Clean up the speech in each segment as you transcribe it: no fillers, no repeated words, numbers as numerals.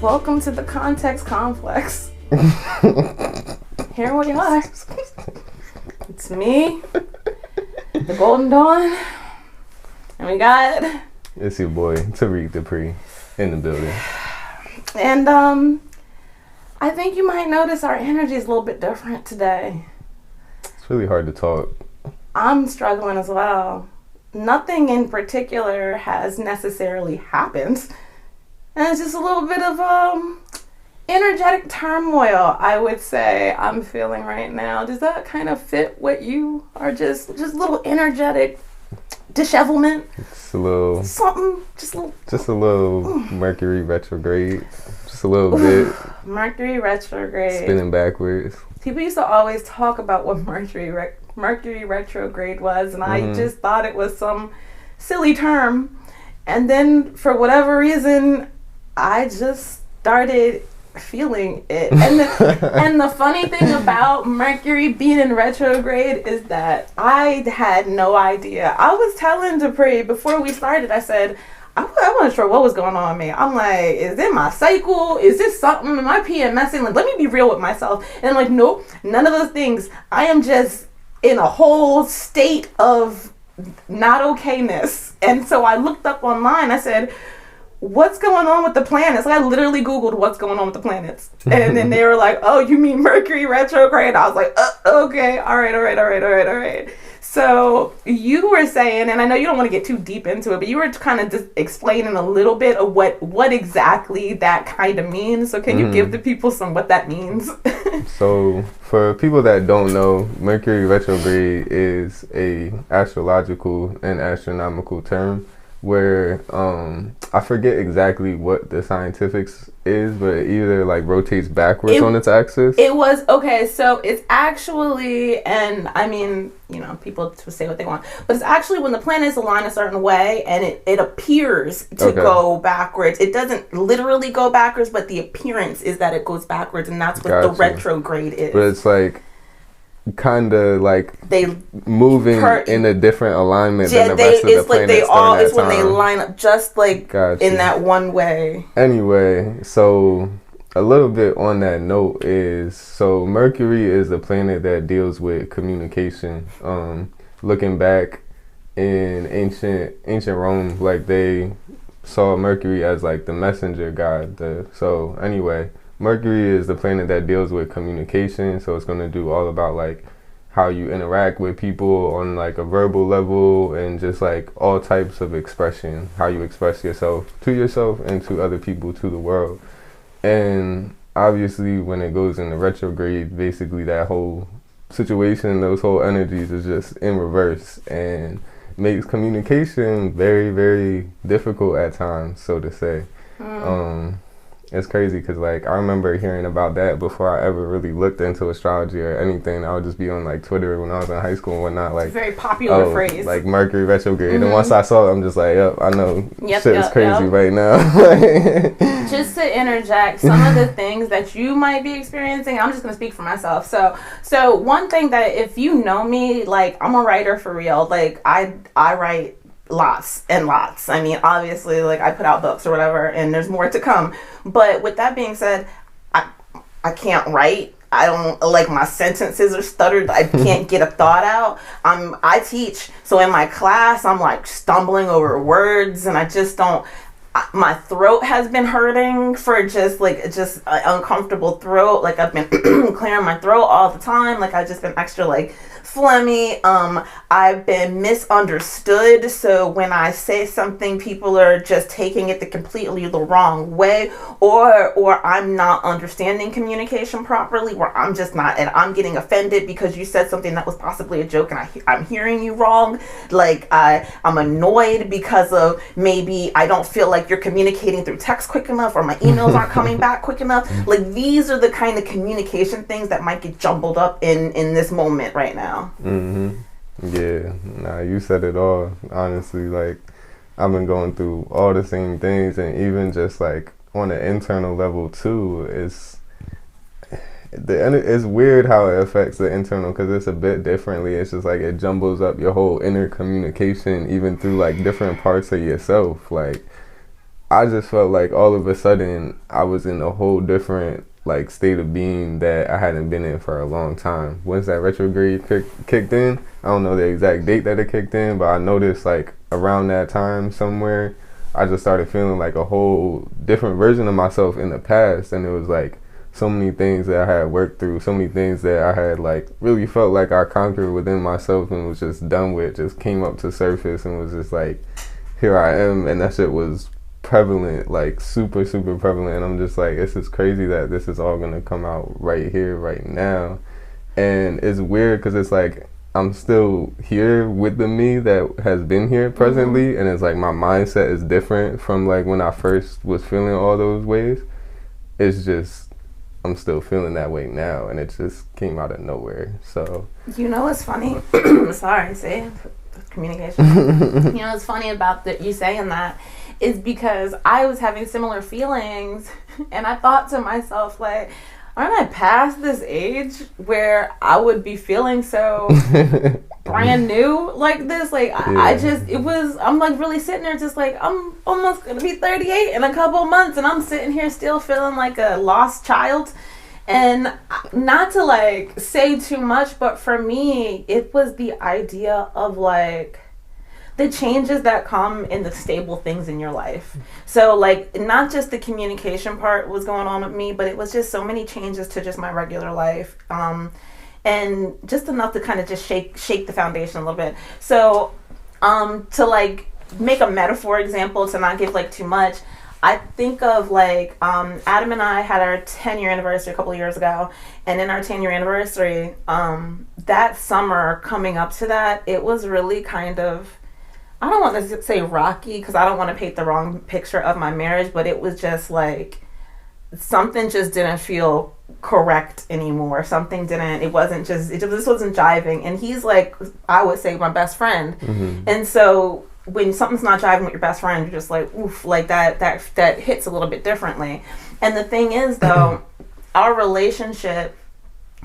Welcome to the Context Complex. Here we are. It's me, the Golden Dawn, and we got... It's your boy, Tariq Dupree, in the building. And I think you might notice our energy is a little bit different today. It's really hard to talk. I'm struggling as well. Nothing in particular has necessarily happened. And it's just a little bit of energetic turmoil, I would say, I'm feeling right now. Does that kind of fit what you are? Just a little energetic dishevelment? It's a little... Something, just a little Mercury Retrograde. Just a little bit. Mercury Retrograde. Spinning backwards. People used to always talk about what Mercury Retrograde was, and I just thought it was some silly term. And then, for whatever reason, I just started feeling it. And the funny thing about Mercury being in retrograde is that I had no idea. I was telling Dupree before we started, I said, I wasn't sure what was going on with me. I'm like, is it my cycle? Is this something? Am I PMSing? Like, let me be real with myself. And I'm like, nope, none of those things. I am just in a whole state of not okayness. And so I looked up online. I said, what's going on with the planets? Like, I literally Googled what's going on with the planets. And then they were like, oh, you mean Mercury retrograde? I was like, okay, all right. So you were saying, and I know you don't want to get too deep into it, but you were kind of just explaining a little bit of what exactly that kind of means. So can you give the people what that means? So for people that don't know, Mercury retrograde is a astrological and astronomical term where I forget exactly what the scientifics is, but it either like rotates backwards on its axis. It was, okay, so it's actually, and I mean, you know, people say what they want, but it's actually when the planets align a certain way and it appears to go backwards. It doesn't literally go backwards, but the appearance is that it goes backwards, and that's what the retrograde is. But it's like kind of like they moving in a different alignment than the rest of the planets. It's when they line up just like in that one way. Anyway, so a little bit on that note is, so Mercury is the planet that deals with communication. Looking back in ancient Rome, like they saw Mercury as like the messenger god. So anyway, Mercury is the planet that deals with communication, so it's going to do all about like how you interact with people on like a verbal level and just like all types of expression, how you express yourself and to other people, to the world. And obviously when it goes into retrograde, basically that whole situation, those whole energies is just in reverse and makes communication very, very difficult at times, so to say. It's crazy because, like, I remember hearing about that before I ever really looked into astrology or anything. I would just be on, like, Twitter when I was in high school and whatnot. Like, very popular phrase. Like, Mercury retrograde. And once I saw it, I'm just like, yep, I know shit is crazy right now. Just to interject, some of the things that you might be experiencing, I'm just going to speak for myself. So one thing that, if you know me, like, I'm a writer for real. Like, I write lots and lots. I mean, obviously, like, I put out books or whatever, and there's more to come. But with that being said, I can't write. I don't, like, my sentences are stuttered. I can't get a thought out. I teach, so in my class, I'm like stumbling over words, and I just don't. My throat has been hurting for just an uncomfortable throat. Like, I've been clearing my throat all the time. Like, I've just been extra like phlegmy. I've been misunderstood. So when I say something, people are just taking it the completely the wrong way, or I'm not understanding communication properly, where I'm just not, and I'm getting offended because you said something that was possibly a joke, and I'm hearing you wrong. Like, I'm annoyed because of maybe I don't feel like you're communicating through text quick enough, or my emails aren't coming back quick enough. Like, these are the kind of communication things that might get jumbled up in this moment right now. Yeah, nah, you said it all. Honestly, like, I've been going through all the same things, and even just like on an internal level too. It's weird how it affects the internal, because it's a bit differently. It's just like it jumbles up your whole inner communication, even through like different parts of yourself. Like, I just felt like all of a sudden I was in a whole different like state of being that I hadn't been in for a long time. Once that retrograde kicked in, I don't know the exact date that it kicked in, but I noticed like around that time somewhere, I just started feeling like a whole different version of myself in the past. And it was like so many things that I had worked through, so many things that I had like really felt like I conquered within myself and was just done with, just came up to surface and was just like, here I am. And that shit was prevalent, like super prevalent. And I'm just like, this is crazy that this is all gonna come out right here, right now. And it's weird because it's like I'm still here with the me that has been here presently, and it's like my mindset is different from like when I first was feeling all those ways. It's just I'm still feeling that way now, and it just came out of nowhere. So you know what's funny? Sorry, see, communication. You know what's funny about you saying that is because I was having similar feelings, and I thought to myself like, aren't I past this age where I would be feeling so brand new like this? Like, yeah. I'm like really sitting there just like, I'm almost going to be 38 in a couple months, and I'm sitting here still feeling like a lost child. And not to like say too much, but for me, it was the idea of like, the changes that come in the stable things in your life. So like not just the communication part was going on with me, but it was just so many changes to just my regular life. And just enough to kind of just shake the foundation a little bit. So to like make a metaphor example, to not give like too much, I think of like Adam and I had our 10-year anniversary a couple of years ago, and in our 10-year anniversary, that summer coming up to that, it was really kind of, I don't want to say rocky because I don't want to paint the wrong picture of my marriage, but it was just like something just didn't feel correct anymore. This wasn't jiving. And he's like, I would say, my best friend. Mm-hmm. And so when something's not jiving with your best friend, you're just like, oof, like that hits a little bit differently. And the thing is though, our relationship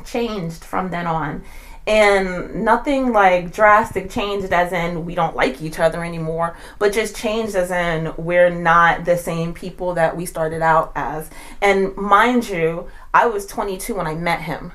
changed from then on. And nothing like drastic changed as in we don't like each other anymore, but just changed as in we're not the same people that we started out as. And mind you, I was 22 when I met him.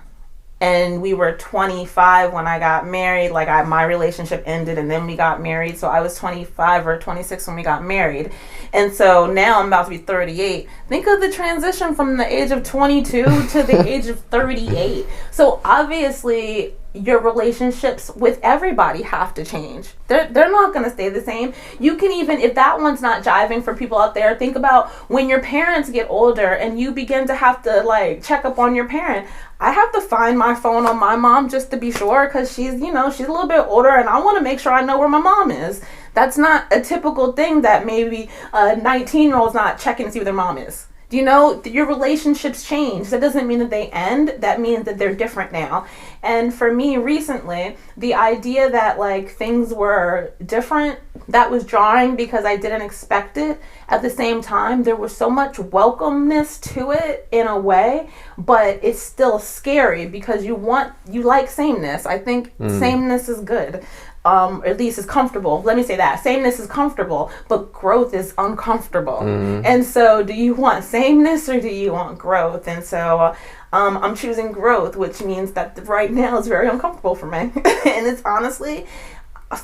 And we were 25 when I got married. Like my relationship ended and then we got married. So I was 25 or 26 when we got married. And so now I'm about to be 38. Think of the transition from the age of 22 to the age of 38. So obviously your relationships with everybody have to change. They're not going to stay the same. You can even, if that one's not jiving for people out there, think about when your parents get older and you begin to have to like check up on your parent. I have to find my phone on my mom just to be sure because she's a little bit older and I want to make sure I know where my mom is. That's not a typical thing that maybe a 19-year-old's not checking to see where their mom is. Do you know your relationships change? That doesn't mean that they end. That means that they're different now. And for me recently, the idea that like things were different, that was jarring because I didn't expect it. At the same time, there was so much welcomeness to it in a way, but it's still scary because you like sameness. I think sameness is good. Or at least is comfortable. Let me say that. Sameness is comfortable, but growth is uncomfortable. Mm-hmm. And so do you want sameness or do you want growth? And so I'm choosing growth, which means that right now is very uncomfortable for me. And it's honestly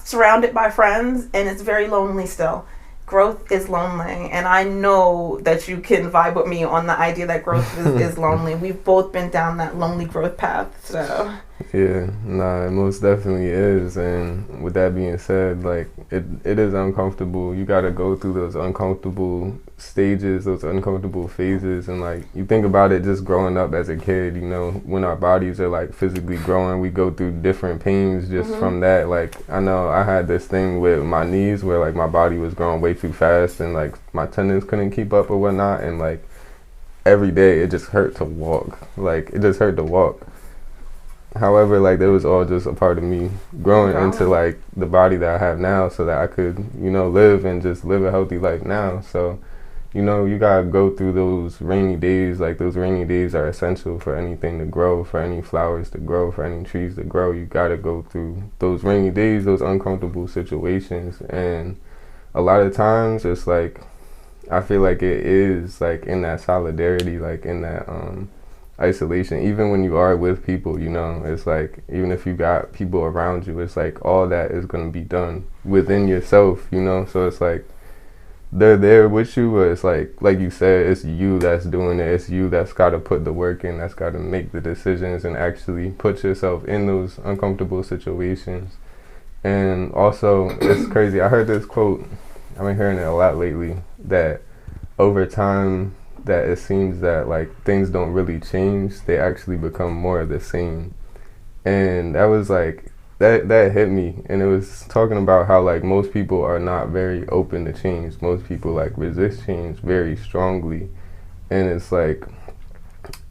surrounded by friends and it's very lonely still. Growth is lonely, and I know that you can vibe with me on the idea that growth is lonely. We've both been down that lonely growth path, so. Yeah, it most definitely is. And with that being said, like it is uncomfortable. You gotta go through those uncomfortable stages, those uncomfortable phases. And like you think about it just growing up as a kid, when our bodies are like physically growing, we go through different pains just from that. Like I know I had this thing with my knees where like my body was growing way too fast and like my tendons couldn't keep up or whatnot, and like every day it just hurt to walk. Like it just hurt to walk. However, like, it was all just a part of me growing into, like, the body that I have now so that I could, live and just live a healthy life now. So, you gotta go through those rainy days. Like, those rainy days are essential for anything to grow, for any flowers to grow, for any trees to grow. You gotta go through those rainy days, those uncomfortable situations. And a lot of times, it's like, I feel like it is like in that solidarity, like in that isolation. Even when you are with people, you know, it's like even if you got people around you, it's like all that is going to be done within yourself, you know. So it's like they're there with you, but it's like you said, it's you that's doing it. It's you that's got to put the work in, that's got to make the decisions and actually put yourself in those uncomfortable situations. And also, it's crazy. I heard this quote, I've been hearing it a lot lately, that over time, that it seems that like things don't really change, they actually become more of the same. And that was like, that hit me, and it was talking about how like most people are not very open to change. Most people like resist change very strongly, and it's like,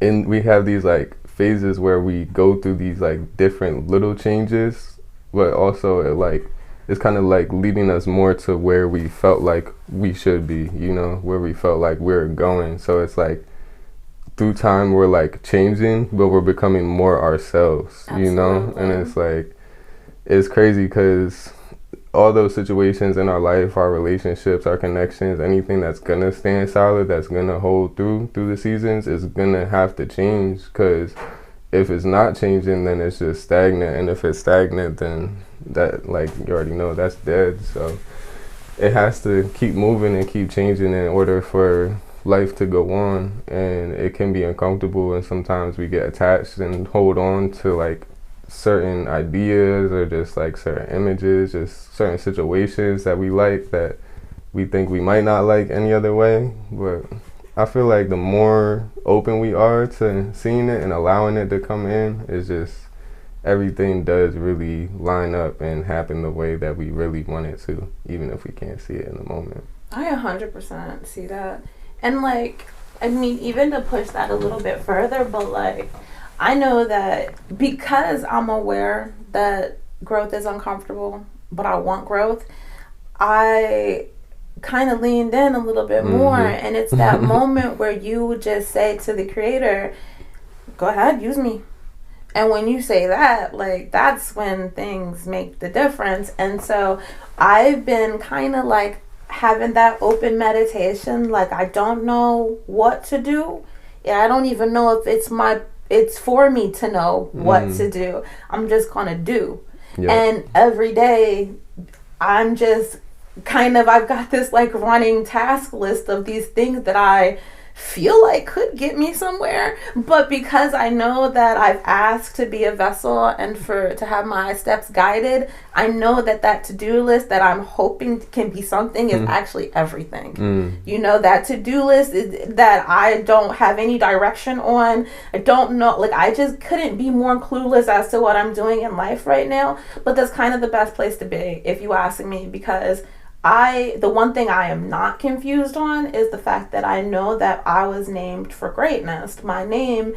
and we have these like phases where we go through these like different little changes, but also it like it's kind of like leading us more to where we felt like we should be, you know, where we felt like we're going. So it's like through time we're like changing, but we're becoming more ourselves. Absolutely. You know, and it's like, it's crazy because all those situations in our life, our relationships, our connections, anything that's gonna stand solid, that's gonna hold through the seasons, is gonna have to change. Because if it's not changing, then it's just stagnant, and if it's stagnant, then that, like you already know, that's dead. So it has to keep moving and keep changing in order for life to go on. And it can be uncomfortable, and sometimes we get attached and hold on to like certain ideas or just like certain images, just certain situations that we like that we think we might not like any other way. But I feel like the more open we are to seeing it and allowing it to come in, is just everything does really line up and happen the way that we really want it to, even if we can't see it in the moment. I 100% see that. And like, I mean, even to push that a little bit further, but like, I know that because I'm aware that growth is uncomfortable, but I want growth, I kind of leaned in a little bit more. And it's that moment where you just say to the creator, go ahead, use me. And when you say that, like, that's when things make the difference. And so I've been kind of like having that open meditation, like I don't know what to do. Yeah, I don't even know if it's for me to know what to do. I'm just gonna do. Yep. And every day I'm just I've got this like running task list of these things that I feel like could get me somewhere, but because I know that I've asked to be a vessel and to have my steps guided, I know that to-do list that I'm hoping can be something is actually everything. You know, that to-do list is that I don't have any direction on. I don't know, like I just couldn't be more clueless as to what I'm doing in life right now, but that's kind of the best place to be, if you ask me, because the one thing I am not confused on is the fact that I know that I was named for greatness. My name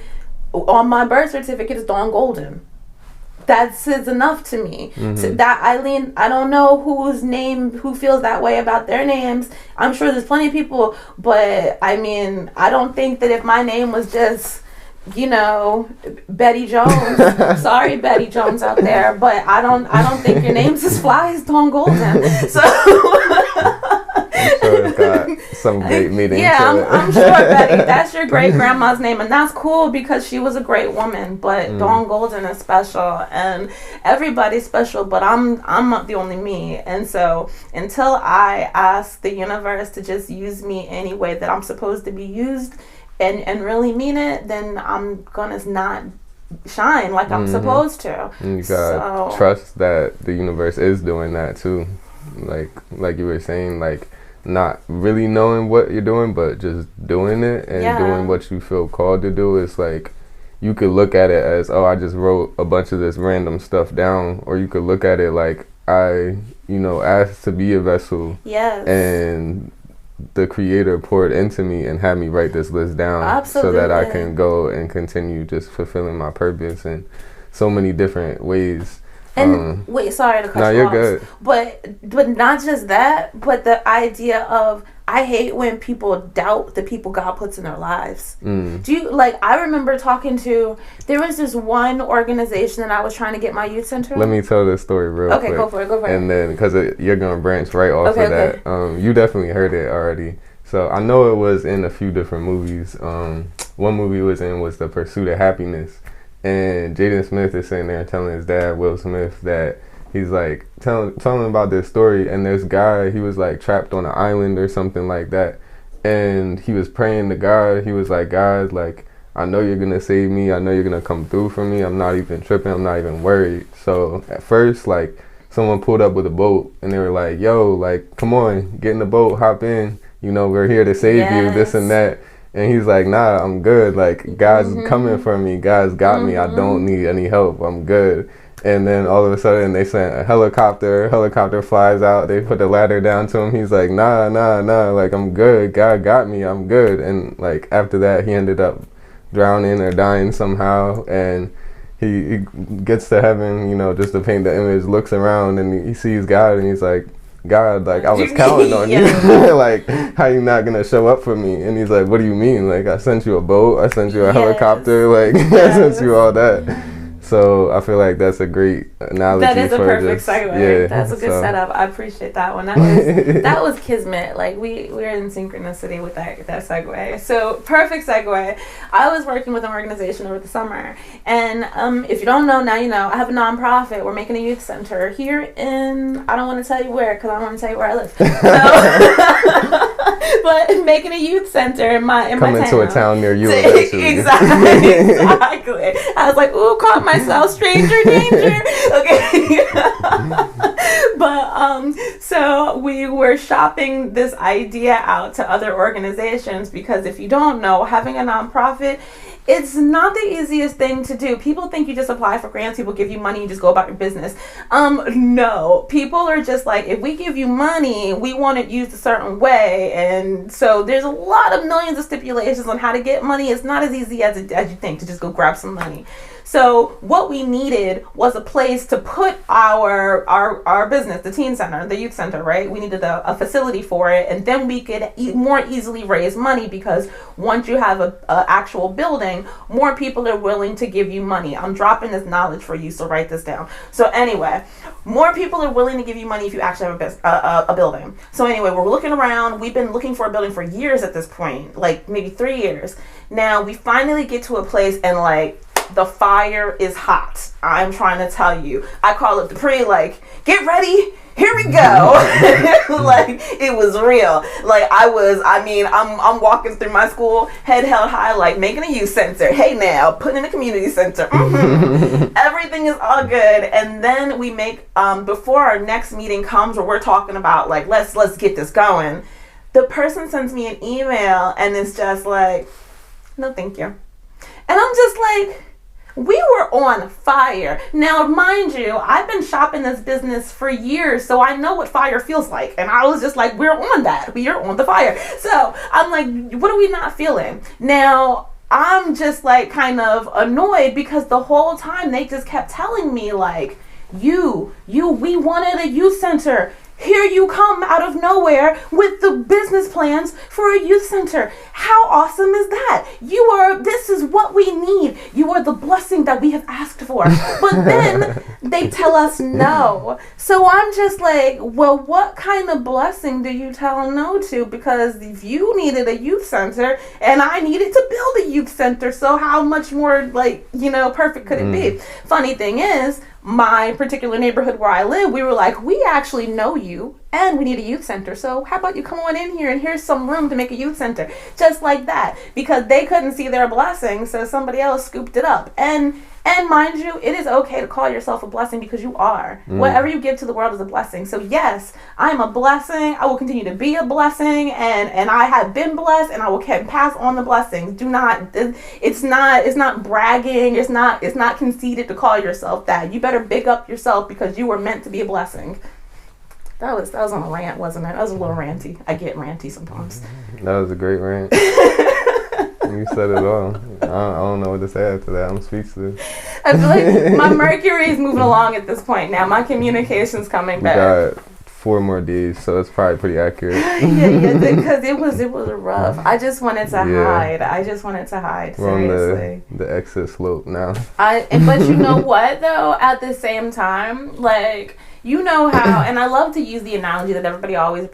on my birth certificate is Dawn Golden. That says enough to me. So that Eileen, I don't know who feels that way about their names. I'm sure there's plenty of people, but I mean, I don't think that if my name was just, you know, Betty Jones. Sorry, Betty Jones out there, but I don't think your name's as fly as Dawn Golden. So I'm sure it's got some great meaning. Yeah, I'm sure, Betty. That's your great grandma's name, and that's cool because she was a great woman. But Dawn Golden is special, and everybody's special. But I'm not the only me, and so until I ask the universe to just use me any way that I'm supposed to be used, and really mean it, then I'm gonna not shine like I'm supposed to. And you gotta trust that the universe is doing that too. Like you were saying, like not really knowing what you're doing, but just doing it and doing what you feel called to do. It's like you could look at it as, oh, I just wrote a bunch of this random stuff down, or you could look at it like I, asked to be a vessel. Yes. And the creator poured into me and had me write this list down. Absolutely. So that I can go and continue just fulfilling my purpose in so many different ways. And wait, sorry to cut you off. No, you're good. But not just that, but the idea of, I hate when people doubt the people God puts in their lives. Do you, I remember there was this one organization that I was trying to get my youth into. Let me tell this story real quick. Okay, go for it. And then, because you're going to branch right off of that. You definitely heard it already. So I know it was in a few different movies. One movie it was in was The Pursuit of Happiness, and Jaden Smith is sitting there telling his dad, Will Smith, that he's like telling him about this story, and this guy, he was like trapped on an island or something like that, and he was praying to God. He was like, God, like, I know you're gonna save me. I know you're gonna come through for me. I'm not even tripping. I'm not even worried. So at first, like, someone pulled up with a boat, and they were like, yo, like, come on, get in the boat, hop in. You know, we're here to save you, this and that. And he's like, nah, I'm good. Like, God's coming for me. God's got me. I don't need any help. I'm good. And then all of a sudden they sent a helicopter flies out. They put the ladder down to him. He's like, nah, like, I'm good. God got me. I'm good. And like after that, he ended up drowning or dying somehow. And he gets to heaven, you know, just to paint the image, looks around and he sees God and he's like, God, like, I was counting on you. Like, how you not gonna show up for me? And he's like, what do you mean? Like, I sent you a boat, I sent you a helicopter, like, I sent you all that. So I feel like that's a great analogy. That is a for perfect just, segue. Yeah, that's a good setup. I appreciate that one. That was kismet. Like we're in synchronicity with that segue. So perfect segue. I was working with an organization over the summer, and if you don't know, now you know. I have a nonprofit. We're making a youth center here in, I don't want to tell you where because I don't want to tell you where I live. So, but making a youth center in my coming town. to a town near you eventually. Exactly. I was like, ooh, caught myself, stranger danger. Okay. But so we were shopping this idea out to other organizations because if you don't know, having a nonprofit, it's not the easiest thing to do. People think you just apply for grants, people give you money, you just go about your business. No. People are just like, if we give you money, we want it used a certain way. And so there's a lot of millions of stipulations on how to get money. It's not as easy as you think to just go grab some money. So what we needed was a place to put our business, the teen center, the youth center, right? We needed a facility for it, and then we could more easily raise money because once you have a actual building, more people are willing to give you money. I'm dropping this knowledge for you, so write this down. So anyway, more people are willing to give you money if you actually have a building. So anyway, we're looking around. We've been looking for a building for years at this point, like maybe 3 years. Now we finally get to a place and like, the fire is hot. I'm trying to tell you. I call it the like, get ready, here we go. Like, it was real. Like, I'm walking through my school, head held high, like, making a youth center. Hey now, putting in a community center. Everything is all good. And then we make, before our next meeting comes where we're talking about, like, let's get this going, the person sends me an email and it's just like, no thank you. And I'm just like, we were on fire. Now, mind you, I've been shopping this business for years, so I know what fire feels like. And I was just like, we're on that. We are on the fire. So I'm like, what are we not feeling? Now, I'm just like kind of annoyed because the whole time they just kept telling me like, we wanted a youth center. Here you come out of nowhere with the business plans for a youth center. How awesome is that? This is what we need. You are the blessing that we have asked for. But then they tell us no. So I'm just like, well, what kind of blessing do you tell no to? Because if you needed a youth center and I needed to build a youth center, so how much more perfect could it be? Funny thing is, my particular neighborhood where I live, we were like, we actually know you and we need a youth center. So how about you come on in here and here's some room to make a youth center. Just like that. Because they couldn't see their blessing, so somebody else scooped it up. And mind you, it is okay to call yourself a blessing because you are. Whatever you give to the world is a blessing. So yes, I'm a blessing. I will continue to be a blessing, and I have been blessed, and I will pass on the blessings. Do not. It's not bragging. It's not conceited to call yourself that. You better big up yourself because you were meant to be a blessing. That was on a rant, wasn't it? That was a little ranty. I get ranty sometimes. That was a great rant. You said it all. I don't know what to say after that. I'm speechless. I feel like my Mercury is moving along at this point now. My communication's coming back. We got 4 more days, so it's probably pretty accurate. yeah, because it was rough. I just wanted to hide. We're seriously. on the exit slope now. But you know what though? At the same time, like, You know how, and I love to use the analogy that everybody always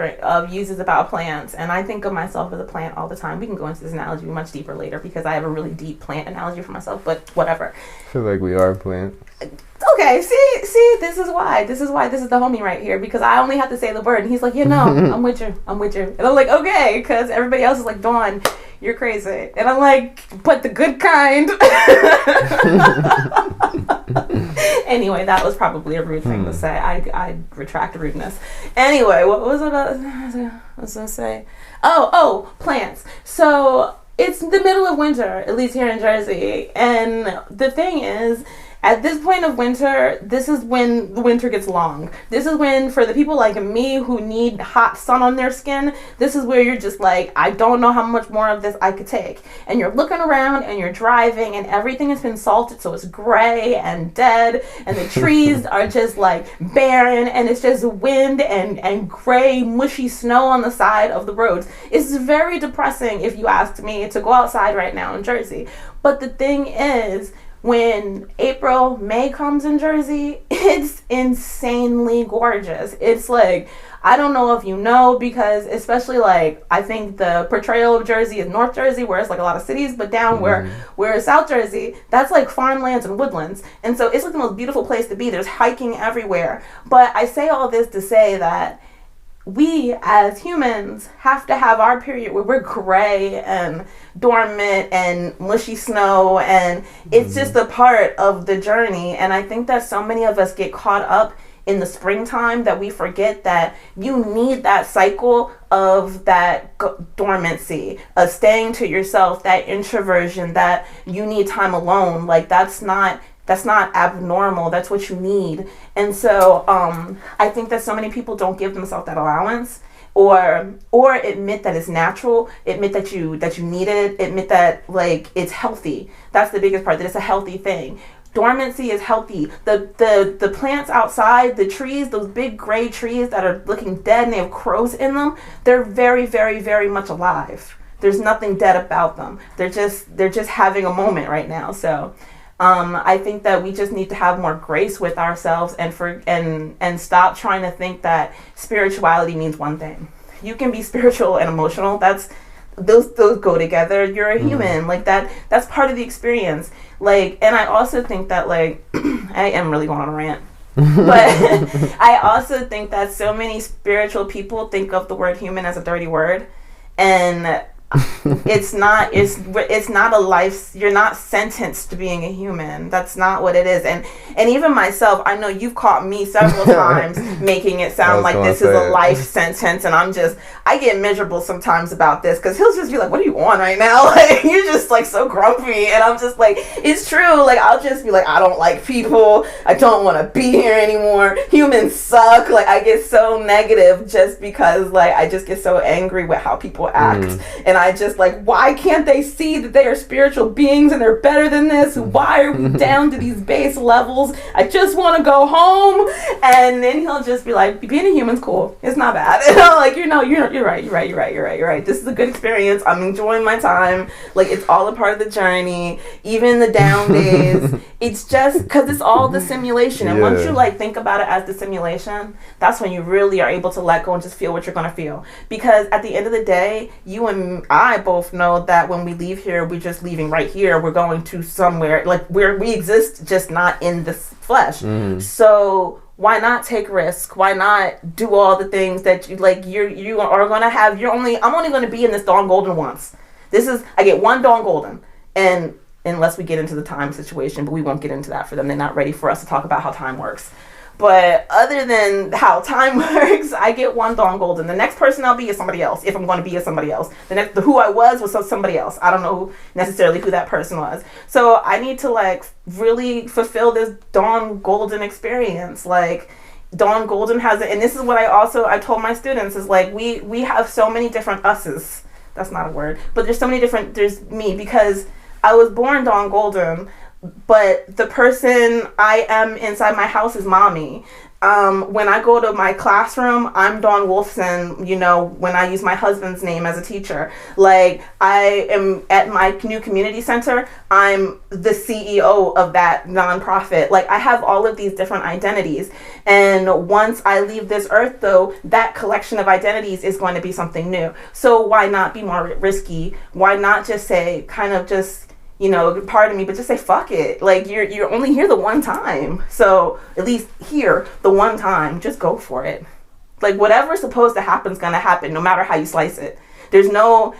uses about plants, and I think of myself as a plant all the time. We can go into this analogy much deeper later because I have a really deep plant analogy for myself, but whatever. I feel like we are plants. Okay, see, this is why this is the homie right here, because I only have to say the word, and he's like, I'm with you, and I'm like, okay, because everybody else is like, Dawn, you're crazy, and I'm like, but the good kind. Anyway, that was probably a rude thing to say. I retract rudeness. Anyway, what was it about? I was gonna say, oh, plants. So it's the middle of winter, at least here in Jersey, and the thing is, at this point of winter, this is when the winter gets long. This is when, for the people like me who need hot sun on their skin, this is where you're just like, I don't know how much more of this I could take. And you're looking around and you're driving and everything has been salted, so it's gray and dead, and the trees are just like barren, and it's just wind and gray, mushy snow on the side of the roads. It's very depressing, if you ask me, to go outside right now in Jersey. But the thing is, when April, May comes in Jersey, it's insanely gorgeous. It's like, I don't know if you know, because especially like, I think the portrayal of Jersey is North Jersey, where it's like a lot of cities, but down where South Jersey, that's like farmlands and woodlands. And so it's like the most beautiful place to be. There's hiking everywhere. But I say all this to say that we as humans have to have our period where we're gray and dormant and mushy snow, and it's just a part of the journey. And I think that so many of us get caught up in the springtime that we forget that you need that cycle of that dormancy, of staying to yourself, that introversion, that you need time alone. Like that's not abnormal. That's what you need. And so I think that so many people don't give themselves that allowance, or admit that it's natural, admit that you need it, admit that like it's healthy. That's the biggest part, that it's a healthy thing. Dormancy is healthy. The plants outside, the trees, those big gray trees that are looking dead and they have crows in them, they're very, very, very much alive. There's nothing dead about them. They're just having a moment right now. So I think that we just need to have more grace with ourselves and stop trying to think that spirituality means one thing. You can be spiritual and emotional. Those go together. You're a human. Like that's part of the experience. Like, and I also think that like I am really going on a rant. But I also think that so many spiritual people think of the word human as a dirty word, and it's not a life. You're not sentenced to being a human. That's not what it is. And even myself, I know you've caught me several times making it sound like this is a life sentence, and I get miserable sometimes about this, because he'll just be like, what are you on right now? Like, you're just like so grumpy, and I'm just like, it's true. Like, I'll just be like, I don't like people, I don't want to be here anymore, humans suck. Like, I get so negative just because like I just get so angry with how people act. And I just like, why can't they see that they are spiritual beings and they're better than this? Why are we down to these base levels? I just want to go home. And then he'll just be like, being a human's cool. It's not bad. And I'm like, you're right. This is a good experience. I'm enjoying my time. Like, it's all a part of the journey. Even the down days. It's just because it's all the simulation. And once you like think about it as the simulation, that's when you really are able to let go and just feel what you're going to feel. Because at the end of the day, you and I both know that when we leave here, we're just leaving right here. We're going to somewhere like where we exist, just not in this flesh. So why not take risk? Why not do all the things that you are going to have? I'm only going to be in this Dawn Golden once. I get one Dawn Golden, and unless we get into the time situation, but we won't get into that for them. They're not ready for us to talk about how time works. But other than how time works, I get one Dawn Golden. The next person I'll be is somebody else, if I'm going to be somebody else. The who I was somebody else. I don't know necessarily who that person was. So I need to like really fulfill this Dawn Golden experience. Like, Dawn Golden has it, and this is what I told my students, is like we have so many different us's. That's not a word, but there's me, because I was born Dawn Golden, but the person I am inside my house is mommy. when I go to my classroom, I'm Dawn Wolfson, you know, when I use my husband's name as a teacher. Like, I am at my new community center, I'm the CEO of that nonprofit. Like, I have all of these different identities. And once I leave this earth, though, that collection of identities is going to be something new. So why not be more risky? Why not just say, kind of just, you know, pardon me, but just say fuck it. Like, you're only here the one time, so at least here the one time, just go for it. Like, whatever's supposed to happen is gonna happen, no matter how you slice it. There's no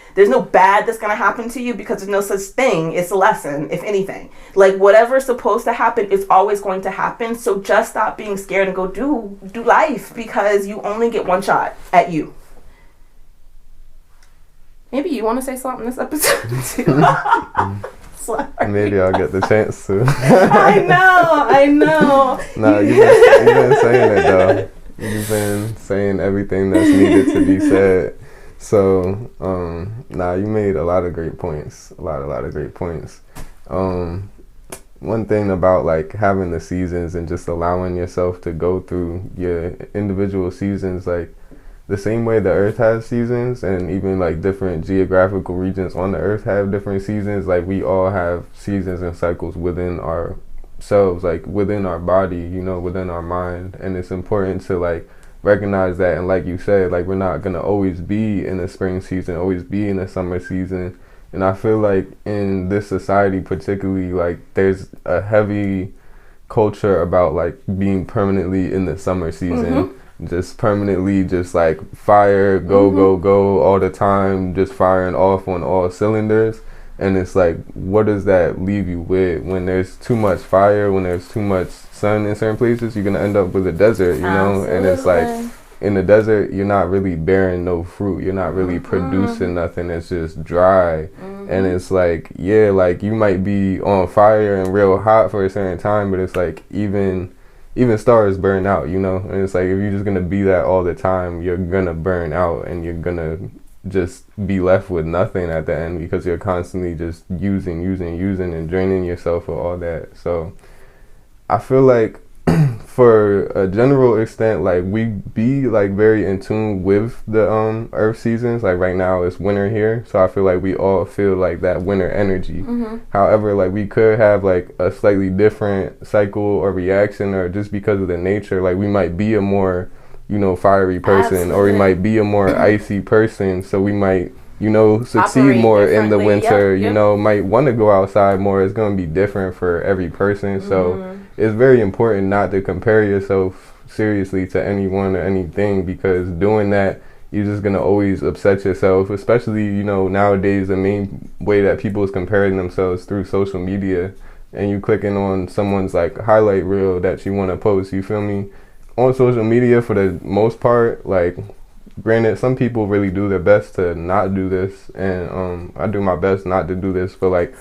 bad that's gonna happen to you, because there's no such thing. It's a lesson, if anything. Like, whatever's supposed to happen is always going to happen. So just stop being scared and go do life, because you only get one shot at you. Maybe you want to say something this episode too. Sorry. Maybe I'll get the chance to. I know. No, you've been saying it though. You've been saying everything that's needed to be said. So, you made a lot of great points. A lot of great points. One thing about like having the seasons and just allowing yourself to go through your individual seasons, like the same way the earth has seasons, and even like different geographical regions on the earth have different seasons, like we all have seasons and cycles within ourselves, like within our body, you know, within our mind. And it's important to like recognize that. And like you said, like we're not gonna always be in the spring season, always be in the summer season. And I feel like in this society particularly, like there's a heavy culture about like being permanently in the summer season. Just permanently just like fire, go all the time, just firing off on all cylinders. And it's like, what does that leave you with? When there's too much fire, when there's too much sun in certain places, you're gonna end up with a desert, you know? Absolutely. And it's like, in the desert, you're not really bearing no fruit, you're not really producing nothing, it's just dry. And it's like, yeah, like you might be on fire and real hot for a certain time, but it's like even stars burn out, you know? And it's like, if you're just gonna be that all the time, you're gonna burn out and you're gonna just be left with nothing at the end, because you're constantly just using and draining yourself of all that. So I feel like for a general extent, like we be like very in tune with the earth seasons. Like right now it's winter here, so I feel like we all feel like that winter energy. However, like we could have like a slightly different cycle or reaction, or just because of the nature, like we might be a more, you know, fiery person, or we might be a more icy person, so we might, you know, succeed Operate more in the winter. Yep. You know, might want to go outside more. It's going to be different for every person. So it's very important not to compare yourself seriously to anyone or anything, because doing that, you're just going to always upset yourself. Especially, you know, nowadays the main way that people is comparing themselves through social media, and you clicking on someone's like highlight reel that you want to post, you feel me? On social media, for the most part, like, granted, some people really do their best to not do this, and I do my best not to do this, but like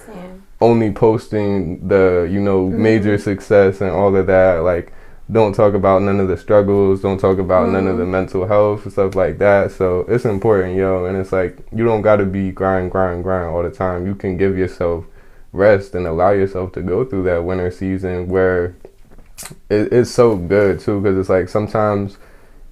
only posting the, you know, major success and all of that. Like, don't talk about none of the struggles, don't talk about none of the mental health and stuff like that. So it's important, yo. And it's like, you don't got to be grind all the time. You can give yourself rest and allow yourself to go through that winter season, where it's so good too, because it's like sometimes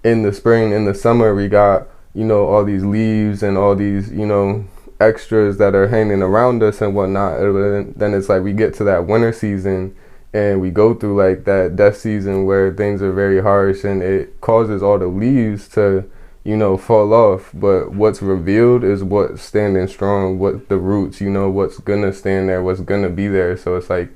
in the spring, in the summer, we got, you know, all these leaves and all these, you know, extras that are hanging around us and whatnot. And then it's like we get to that winter season and we go through like that death season where things are very harsh, and it causes all the leaves to, you know, fall off. But what's revealed is what's standing strong, what the roots, you know, what's gonna stand there, what's gonna be there. So it's like,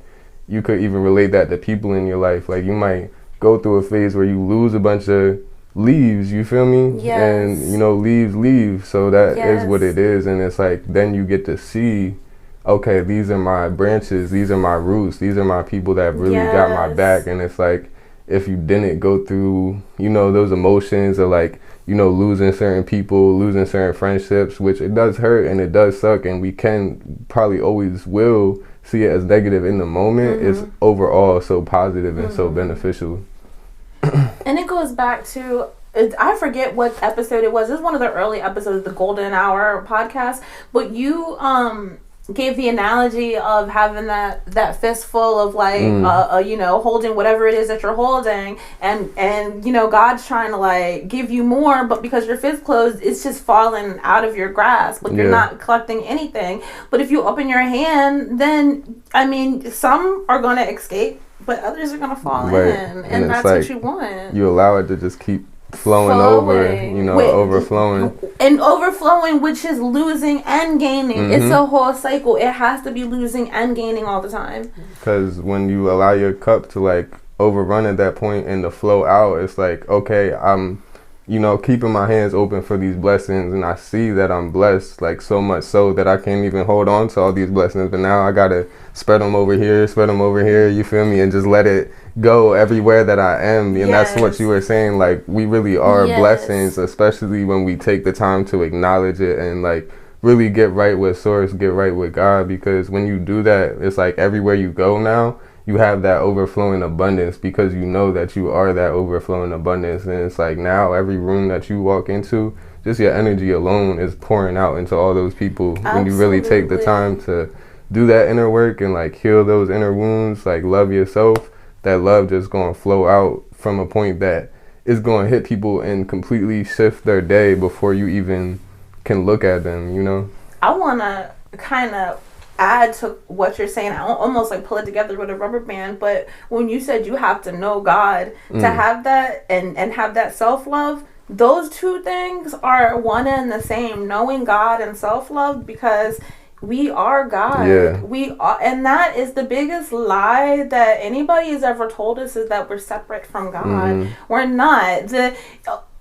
you could even relate that to people in your life. Like, you might go through a phase where you lose a bunch of leaves, you feel me? Yes. And, you know, leaves leave. So that is what it is. And it's like, then you get to see, okay, these are my branches, these are my roots, these are my people that really got my back. And it's like, if you didn't go through, you know, those emotions of like, you know, losing certain people, losing certain friendships, which it does hurt and it does suck, and we can probably always will see it as negative in the moment, it's overall so positive and so beneficial. And it goes back to, I forget what episode it was. It was one of the early episodes of the Golden Hour podcast. But you gave the analogy of having that fistful of like holding whatever it is that you're holding, and God's trying to like give you more, but because your fist closed, it's just falling out of your grasp, like you're not collecting anything. But if you open your hand, then I mean, some are going to escape, but others are going to fall in, and that's like, what you want. You allow it to just keep flowing over, overflowing. And overflowing, which is losing and gaining. It's a whole cycle. It has to be losing and gaining all the time. Because when you allow your cup to like overrun at that point and to flow out, it's like, okay, I'm keeping my hands open for these blessings, and I see that I'm blessed, like so much so that I can't even hold on to all these blessings, but now I gotta spread them over here, you feel me, and just let it go everywhere that I am. And that's what you were saying, like we really are blessings, especially when we take the time to acknowledge it and like really get right with source, get right with God, because when you do that, it's like everywhere you go now, you have that overflowing abundance, because you know that you are that overflowing abundance. And it's like now every room that you walk into, just your energy alone is pouring out into all those people. When you really take the time to do that inner work and like heal those inner wounds, like love yourself, that love just going to flow out from a point that is going to hit people and completely shift their day before you even can look at them, I want to kind of add to what you're saying. I almost like pull it together with a rubber band, but when you said you have to know God to have that and have that self-love, those two things are one and the same, knowing God and self-love, because we are God. We are, and that is the biggest lie that anybody has ever told us, is that we're separate from God. We're not.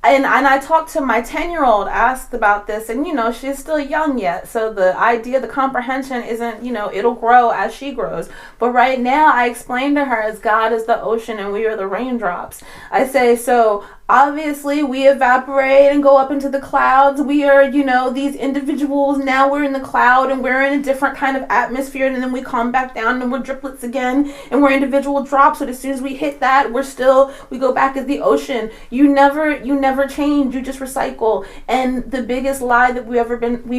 And I talked to my 10-year-old, asked about this, and she's still young yet, so the idea, the comprehension isn't, it'll grow as she grows. But right now I explain to her, as God is the ocean and we are the raindrops. I say, so obviously we evaporate and go up into the clouds. We are, these individuals. Now we're in the cloud and we're in a different kind of atmosphere, and then we come back down and we're driplets again and we're individual drops. But as soon as we hit that, we go back as the ocean. You never change. You just recycle. And the biggest lie that we've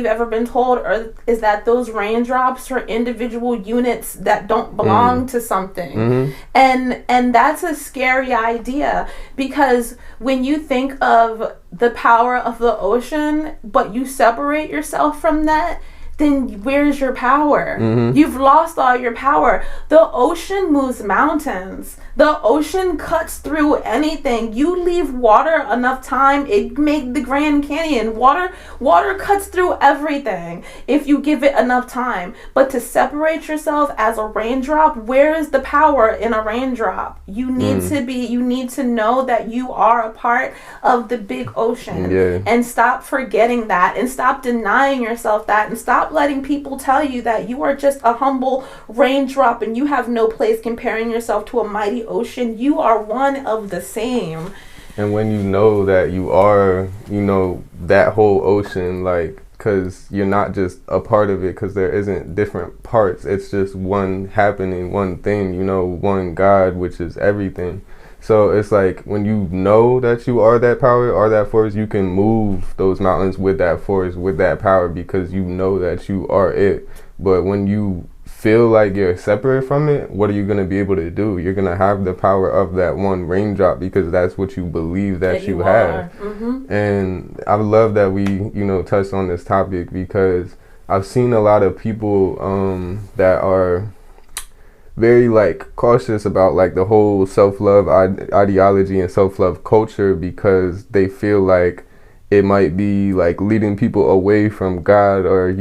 ever been told is that those raindrops are individual units that don't belong to something. And that's a scary idea, because when you think of the power of the ocean, but you separate yourself from that, then where's your power? You've lost all your power. The ocean moves mountains. The ocean cuts through anything. You leave water enough time, it made the Grand Canyon. Water cuts through everything if you give it enough time. But to separate yourself as a raindrop, where is the power in a raindrop? You need to know that you are a part of the big ocean. And stop forgetting that, and stop denying yourself that, and stop letting people tell you that you are just a humble raindrop and you have no place comparing yourself to a mighty ocean. You are one of the same. And when you know that you are, that whole ocean, like, because you're not just a part of it, because there isn't different parts. It's just one happening, one thing, one God, which is everything. So it's like when you know that you are that power or that force, you can move those mountains with that force, with that power, because you know that you are it. But when you feel like you're separate from it, what are you going to be able to do? You're going to have the power of that one raindrop, because that's what you believe that you have. And I love that we, touched on this topic, because I've seen a lot of people that are very like cautious about like the whole self-love ideology and self-love culture, because they feel like it might be like leading people away from God, or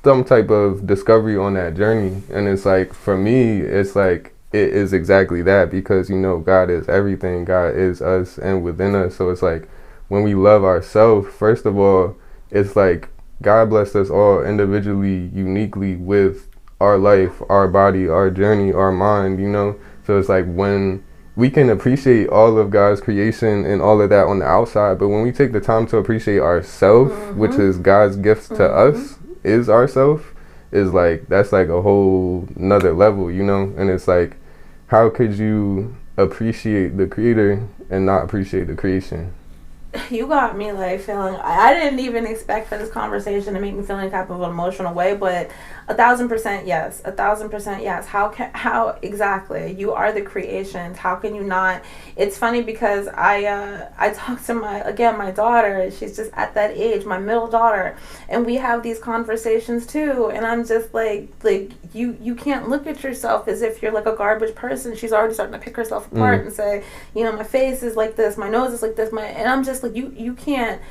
some type of discovery on that journey. And it's like, for me, it's like it is exactly that, because God is everything. God is us and within us. So it's like when we love ourselves, first of all, it's like God blessed us all individually, uniquely, with our life, our body, our journey, our mind, So it's like when we can appreciate all of God's creation and all of that on the outside, but when we take the time to appreciate ourselves, which is God's gift to us, is ourself, is like, that's like a whole nother level, And it's like, how could you appreciate the creator and not appreciate the creation? You got me like feeling. I didn't even expect for this conversation to make me feel any type of emotional way, but 1,000% yes, 1,000% yes. How exactly? You are the creations. How can you not? It's funny because I talk to my daughter. She's just at that age, my middle daughter, and we have these conversations too. And I'm just like you can't look at yourself as if you're like a garbage person. She's already starting to pick herself apart and say, my face is like this, my nose is like this, and I'm just like you can't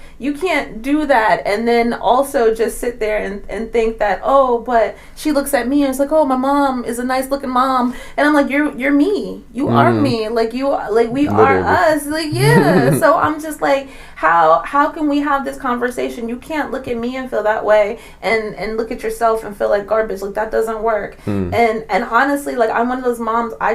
do that, and then also just sit there and think that, oh, but she looks at me and it's like, oh, my mom is a nice looking mom, and I'm like, you're me, you are me, like we literally are us, like, yeah. So I'm just like, how can we have this conversation? You can't look at me and feel that way and look at yourself and feel like garbage. Like, that doesn't work. And honestly, like, I'm one of those moms, I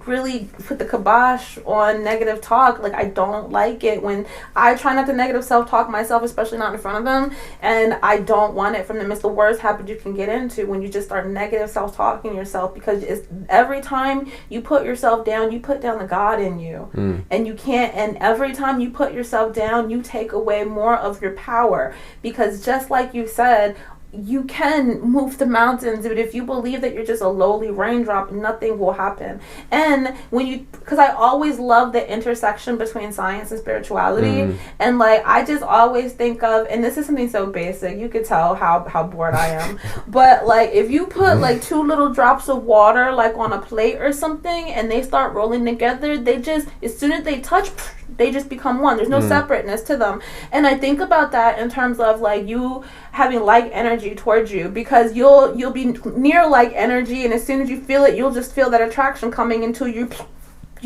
really put the kibosh on negative talk. Like, I don't like it when I try not to negative self-talk myself, especially not in front of them, and I don't want it from them. It's the worst habit you can get into when you just start negative self-talking yourself, because it's every time you put yourself down, you put down the God in you, and you can't, and every time you put yourself down, you take away more of your power, because just like you said, you can move the mountains, but if you believe that you're just a lowly raindrop, nothing will happen. And because I always love the intersection between science and spirituality, and like, I just always think of, and this is something so basic, you could tell how bored I am, but like, if you put like 2 little drops of water like on a plate or something, and they start rolling together, they just, as soon as they touch, they just become one. There's no separateness to them. And I think about that in terms of like you having like energy towards you, because you'll be near like energy, and as soon as you feel it, you'll just feel that attraction coming into you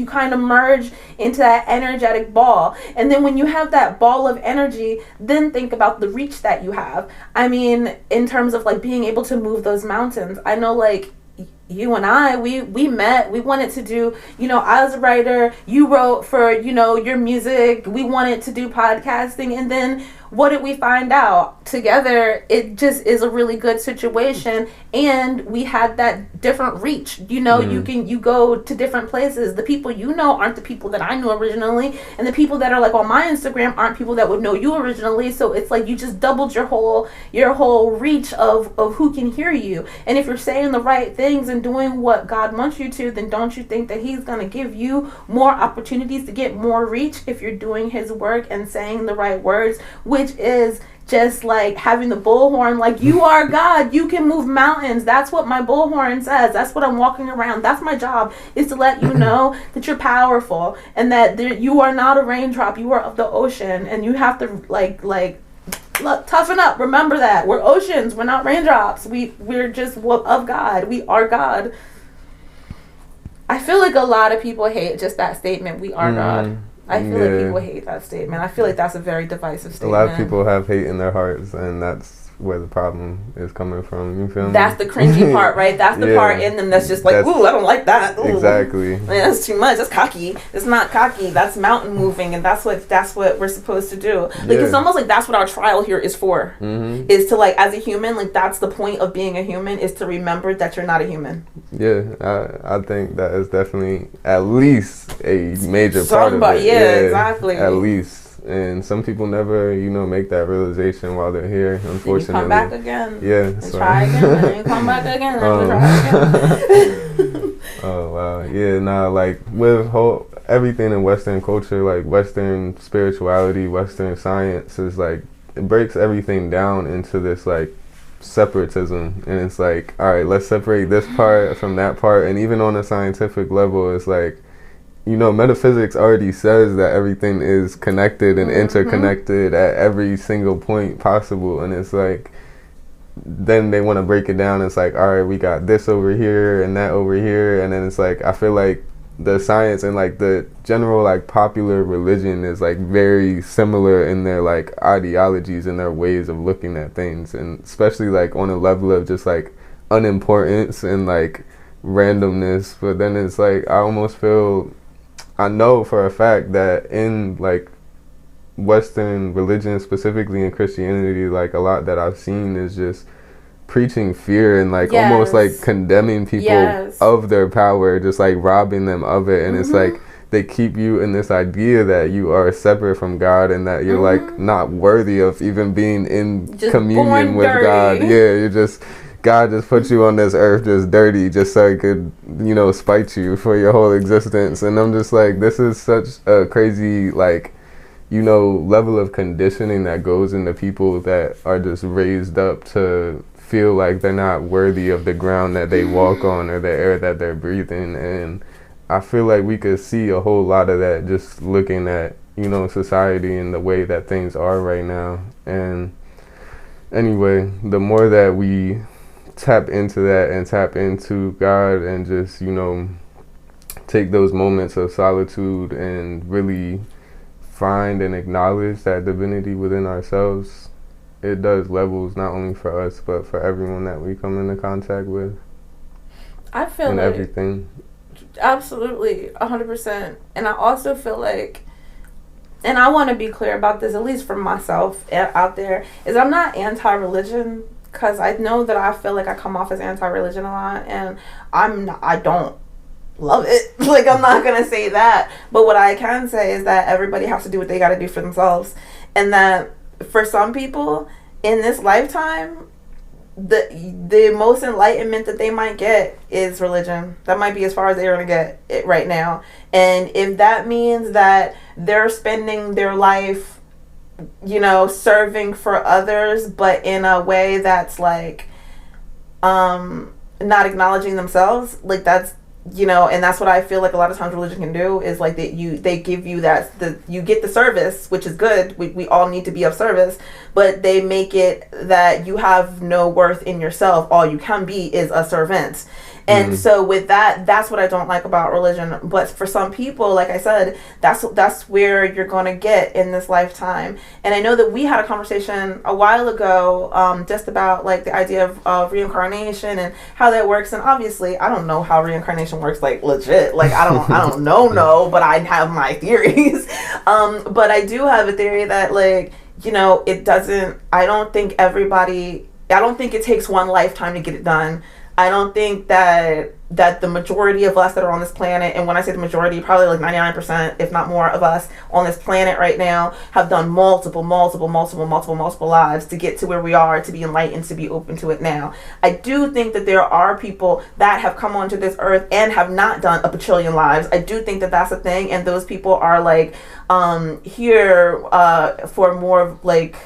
kind of merge into that energetic ball. And then when you have that ball of energy, then think about the reach that you have. I mean, in terms of like being able to move those mountains. I know, like, you and I, we met, we wanted to do, I was a writer, you wrote for, your music, we wanted to do podcasting, and then what did we find out? Together, it just is a really good situation, and we had that different reach. You go to different places. The people aren't the people that I knew originally, and the people that are like on my Instagram aren't people that would know you originally. So it's like you just doubled your whole reach of who can hear you. And if you're saying the right things and doing what God wants you to, then don't you think that He's going to give you more opportunities to get more reach if you're doing His work and saying the right words, which is just like having the bullhorn, like, you are God, you can move mountains. That's what my bullhorn says. That's what I'm walking around. That's my job, is to let you know that you're powerful, and that you are not a raindrop, you are of the ocean, and you have to look, toughen up. Remember that we're oceans, we're not raindrops. We're just of God. We are God. I feel like a lot of people hate just that statement, we are God. I feel like people hate that statement. I feel like that's a very divisive statement. A lot of people have hate in their hearts, and that's where the problem is coming from. You feel me? That's the cringy part, right? That's the part in them that's just like, ooh, I don't like that. Ooh. Exactly. Man, that's too much. That's cocky. It's not cocky. That's mountain moving, and that's what we're supposed to do. Like, it's almost like that's what our trial here is for. Is to, like, as a human, like, that's the point of being a human, is to remember that you're not a human. Yeah, I think that is definitely at least a major part of it. Yeah, exactly. At least. And some people never, make that realization while they're here, unfortunately. Then you come back again. Yeah. And try again. And then you come back again. And try again. Oh, wow. Yeah, like, with everything in Western culture, like, Western spirituality, Western science, is like, it breaks everything down into this, like, separatism. And it's like, all right, let's separate this part from that part. And even on a scientific level, it's like, metaphysics already says that everything is connected and interconnected at every single point possible. And it's like, then they want to break it down. It's like, all right, we got this over here and that over here. And then it's like, I feel like the science and like the general like popular religion is like very similar in their like ideologies and their ways of looking at things. And especially like on a level of just like unimportance and like randomness. But then it's like, I know for a fact that in like Western religion, specifically in Christianity, like a lot that I've seen is just preaching fear and like almost like condemning people of their power, just like robbing them of it. And it's like they keep you in this idea that you are separate from God and that you're like not worthy of even being in just communion with dirty. God. Yeah, you're just, God just put you on this earth just dirty just so he could, you know, spite you for your whole existence. And I'm just like, this is such a crazy, like, you know, level of conditioning that goes into people that are just raised up to feel like they're not worthy of the ground that they walk on or the air that they're breathing. And I feel like we could see a whole lot of that just looking at, you know, society and the way that things are right now. And anyway, the more that we tap into that and tap into God and just, you know, take those moments of solitude and really find and acknowledge that divinity within ourselves, it does levels not only for us but for everyone that we come into contact with. I feel and like everything. Absolutely, 100%. And I also feel like, and I want to be clear about this, at least for myself out there, is I'm not anti-religion, because I know that I feel like I come off as anti-religion a lot, and I don't love it. Like, I'm not gonna say that, but what I can say is that everybody has to do what they got to do for themselves, and that for some people in this lifetime, the most enlightenment that they might get is religion. That might be as far as they're gonna get it right now. And if that means that they're spending their life, you know, serving for others, but in a way that's like not acknowledging themselves, like, that's, you know, and that's what I feel like a lot of times religion can do, is like they give you that, you get the service, which is good. We all need to be of service, but they make it that you have no worth in yourself. All you can be is a servant. And so with that, that's what I don't like about religion. But for some people, like I said, that's where you're going to get in this lifetime. And I know that we had a conversation a while ago just about like the idea of reincarnation and how that works. And obviously, I don't know how reincarnation works, like, legit. Like, I don't know, but I have my theories. But I do have a theory that, like, you know, I don't think it takes one lifetime to get it done. I don't think that the majority of us that are on this planet, and when I say the majority, probably like 99%, if not more, of us on this planet right now have done multiple lives to get to where we are, to be enlightened, to be open to it now. I do think that there are people that have come onto this earth and have not done a bajillion lives. I do think that that's a thing, and those people are like here for more of, like,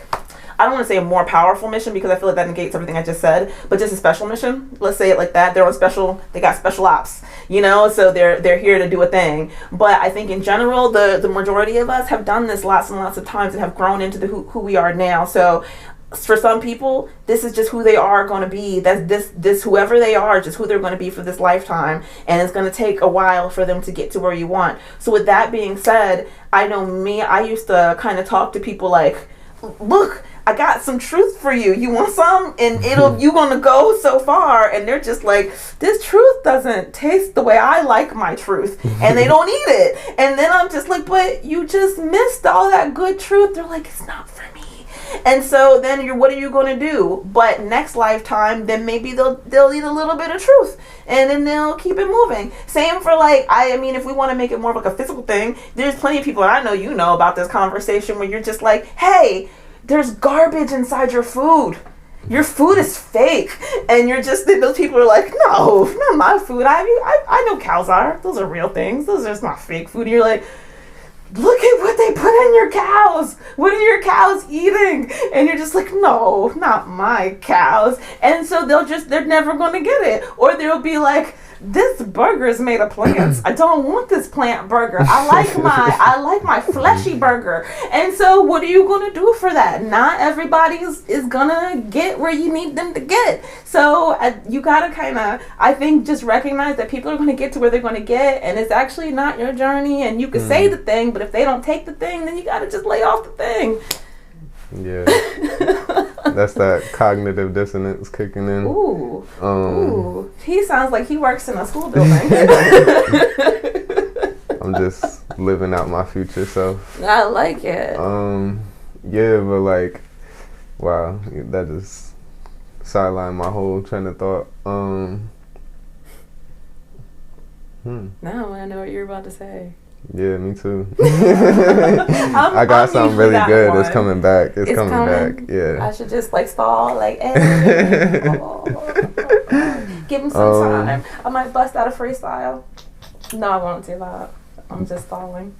I don't want to say a more powerful mission, because I feel like that negates everything I just said, but just a special mission. Let's say it like that. They're on they got special ops, you know, so they're here to do a thing. But I think in general, the majority of us have done this lots and lots of times and have grown into who we are now. So for some people, this is just who they are going to be. That's this whoever they are, just who they're going to be for this lifetime, and it's going to take a while for them to get to where you want. So with that being said, I know I used to kind of talk to people like, look, I got some truth for you. You want some? And you're gonna go so far. And they're just like, this truth doesn't taste the way I like my truth. And they don't eat it. And then I'm just like, but you just missed all that good truth. They're like, it's not for me. And so then what are you going to do? But next lifetime, then maybe they'll eat a little bit of truth, and then they'll keep it moving. Same for, like, I mean, if we want to make it more of like a physical thing, there's plenty of people, and I know you know about this conversation, where you're just like, hey, there's garbage inside your food. Your food is fake. And you're just, those people are like, no, not my food. I know cows are. Those are real things. Those are just not fake food. And you're like, look at what they put in your cows. What are your cows eating? And you're just like, no, not my cows. And so they're never going to get it. Or they'll be like, this burger is made of plants. I don't want this plant burger. I like my fleshy burger. And so what are you going to do for that? Not everybody is going to get where you need them to get. So you got to kind of, I think, just recognize that people are going to get to where they're going to get, and it's actually not your journey. And you can say the thing, but if they don't take the thing, then you got to just lay off the thing. Yeah. That's that cognitive dissonance kicking in. Ooh. He sounds like he works in a school building. I'm just living out my future self. I like it. Yeah, but like, wow, that just sidelined my whole train of thought. Now I want to know what you're about to say. Yeah, me too. I got something really good. One. It's coming back. It's coming back. Yeah. I should just like stall, like, hey, give him some time. I might bust out a freestyle. No, I won't do that. I'm just stalling.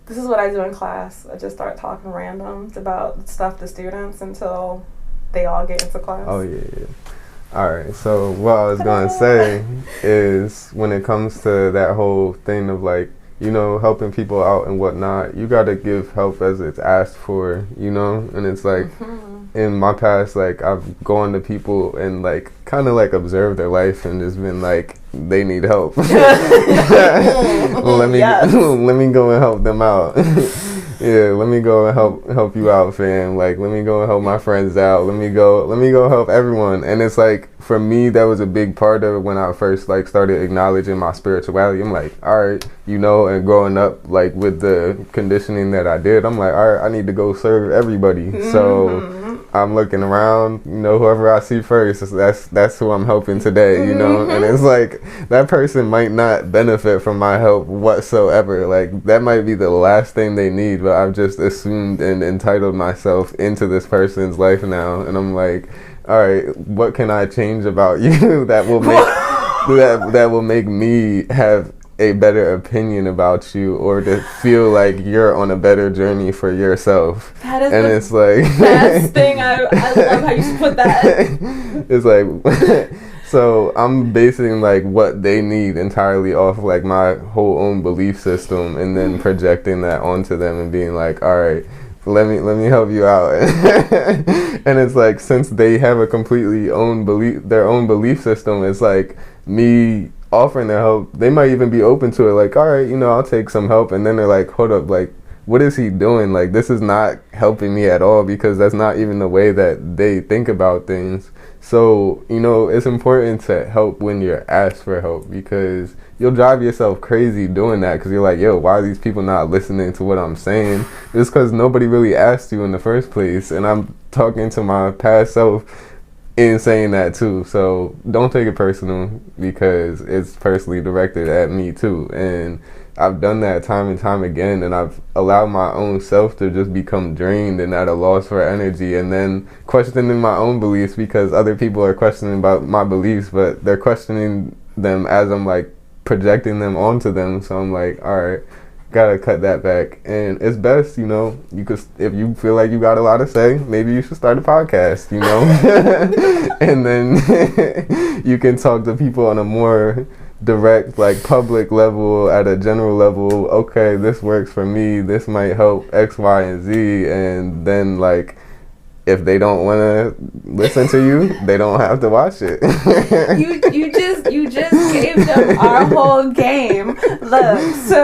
This is what I do in class. I just start talking randoms about stuff to students until they all get into class. Oh, yeah. All right. So what I was going to say is when it comes to that whole thing of like, you know, helping people out and whatnot, you got to give help as it's asked for, you know? And it's like, in my past, like, I've gone to people and, like, kind of, like, observed their life and just been like, they need help. let me go and help them out. Yeah, let me go and help you out, fam. Like, let me go and help my friends out. Let me go help everyone. And it's like, for me, that was a big part of it when I first like started acknowledging my spirituality. I'm like, all right, you know, and growing up like with the conditioning that I did, I'm like, all right, I need to go serve everybody. So I'm looking around, you know, whoever I see first, that's who I'm helping today, you know? And it's like, that person might not benefit from my help whatsoever. Like, that might be the last thing they need, but I've just assumed and entitled myself into this person's life now. And I'm like, all right, what can I change about you that will make, that will make me have a better opinion about you, or to feel like you're on a better journey for yourself? That is and it's like best thing. I love how you put that. It's like so I'm basing like what they need entirely off of like my whole own belief system, and then projecting that onto them and being like, all right, let me help you out. And it's like, since they have a completely their own belief system, it's like me offering their help, they might even be open to it, like, all right, you know, I'll take some help. And then they're like, hold up, like, what is he doing? Like, this is not helping me at all, because that's not even the way that they think about things. So, you know, it's important to help when you're asked for help, because you'll drive yourself crazy doing that, because you're like, yo, why are these people not listening to what I'm saying? It's because nobody really asked you in the first place. And I'm talking to my past self in saying that too. So don't take it personal, because it's personally directed at me too. And I've done that time and time again, and I've allowed my own self to just become drained and at a loss for energy, and then questioning my own beliefs, because other people are questioning about my beliefs, but they're questioning them as I'm like projecting them onto them. So I'm like, all right, gotta cut that back. And it's best, you know, you could, if you feel like you got a lot to say, maybe you should start a podcast, you know. And then you can talk to people on a more direct, like, public level, at a general level. Okay, this works for me, this might help X, Y, and Z. And then, like, if they don't want to listen to you, they don't have to watch it. you just gave them our whole game. Look, so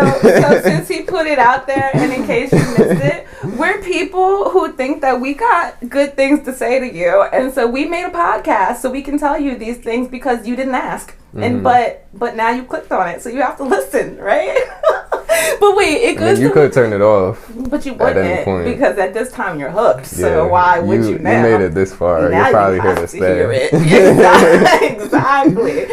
since he put it out there, and in case you missed it, we're people who think that we got good things to say to you, and so we made a podcast so we can tell you these things because you didn't ask. And but now you clicked on it, so you have to listen, right? But wait, it goes. You could turn it off, but you wouldn't, because at this time you're hooked. So why would you now? You made it this far. You're probably here to stay. Hear it. Exactly.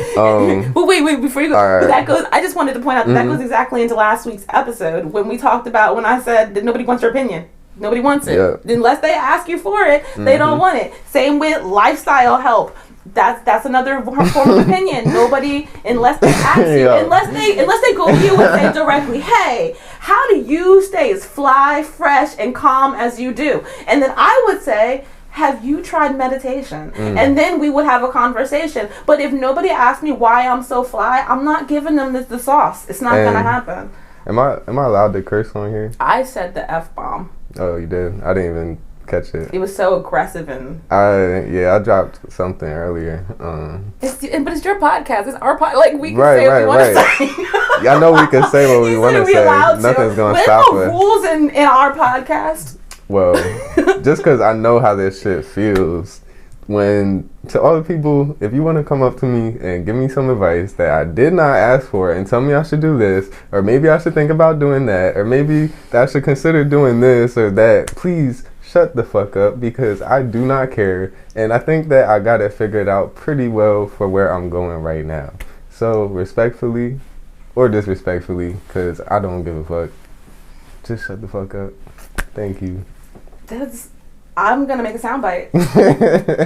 But wait, before you go, right. That goes. I just wanted to point out that goes exactly into last week's episode when we talked about, when I said that nobody wants your opinion. Nobody wants it. Unless they ask you for it, they don't want it. Same with lifestyle help. That's another form of opinion. Nobody, unless they ask you, unless they go to you and say directly, hey, how do you stay as fly, fresh, and calm as you do? And then I would say, have you tried meditation? And then we would have a conversation. But if nobody asks me why I'm so fly, I'm not giving them the sauce. It's not gonna happen. Am I allowed to curse on here? I said the F-bomb. Oh, you did? I didn't even catch it. It was so aggressive. And I dropped something earlier. But it's your podcast. It's our podcast. Like, we can say what we want to say. I know we can say what we want to say. Nothing's going to stop us. There's no rules in our podcast. Well, just because I know how this shit feels. When, to all the people, if you want to come up to me and give me some advice that I did not ask for and tell me I should do this, or maybe I should think about doing that, or maybe that I should consider doing this or that, please shut the fuck up, because I do not care. And I think that I got it figured out pretty well for where I'm going right now. So respectfully, or disrespectfully, because I don't give a fuck. Just shut the fuck up. Thank you. I'm going to make a soundbite.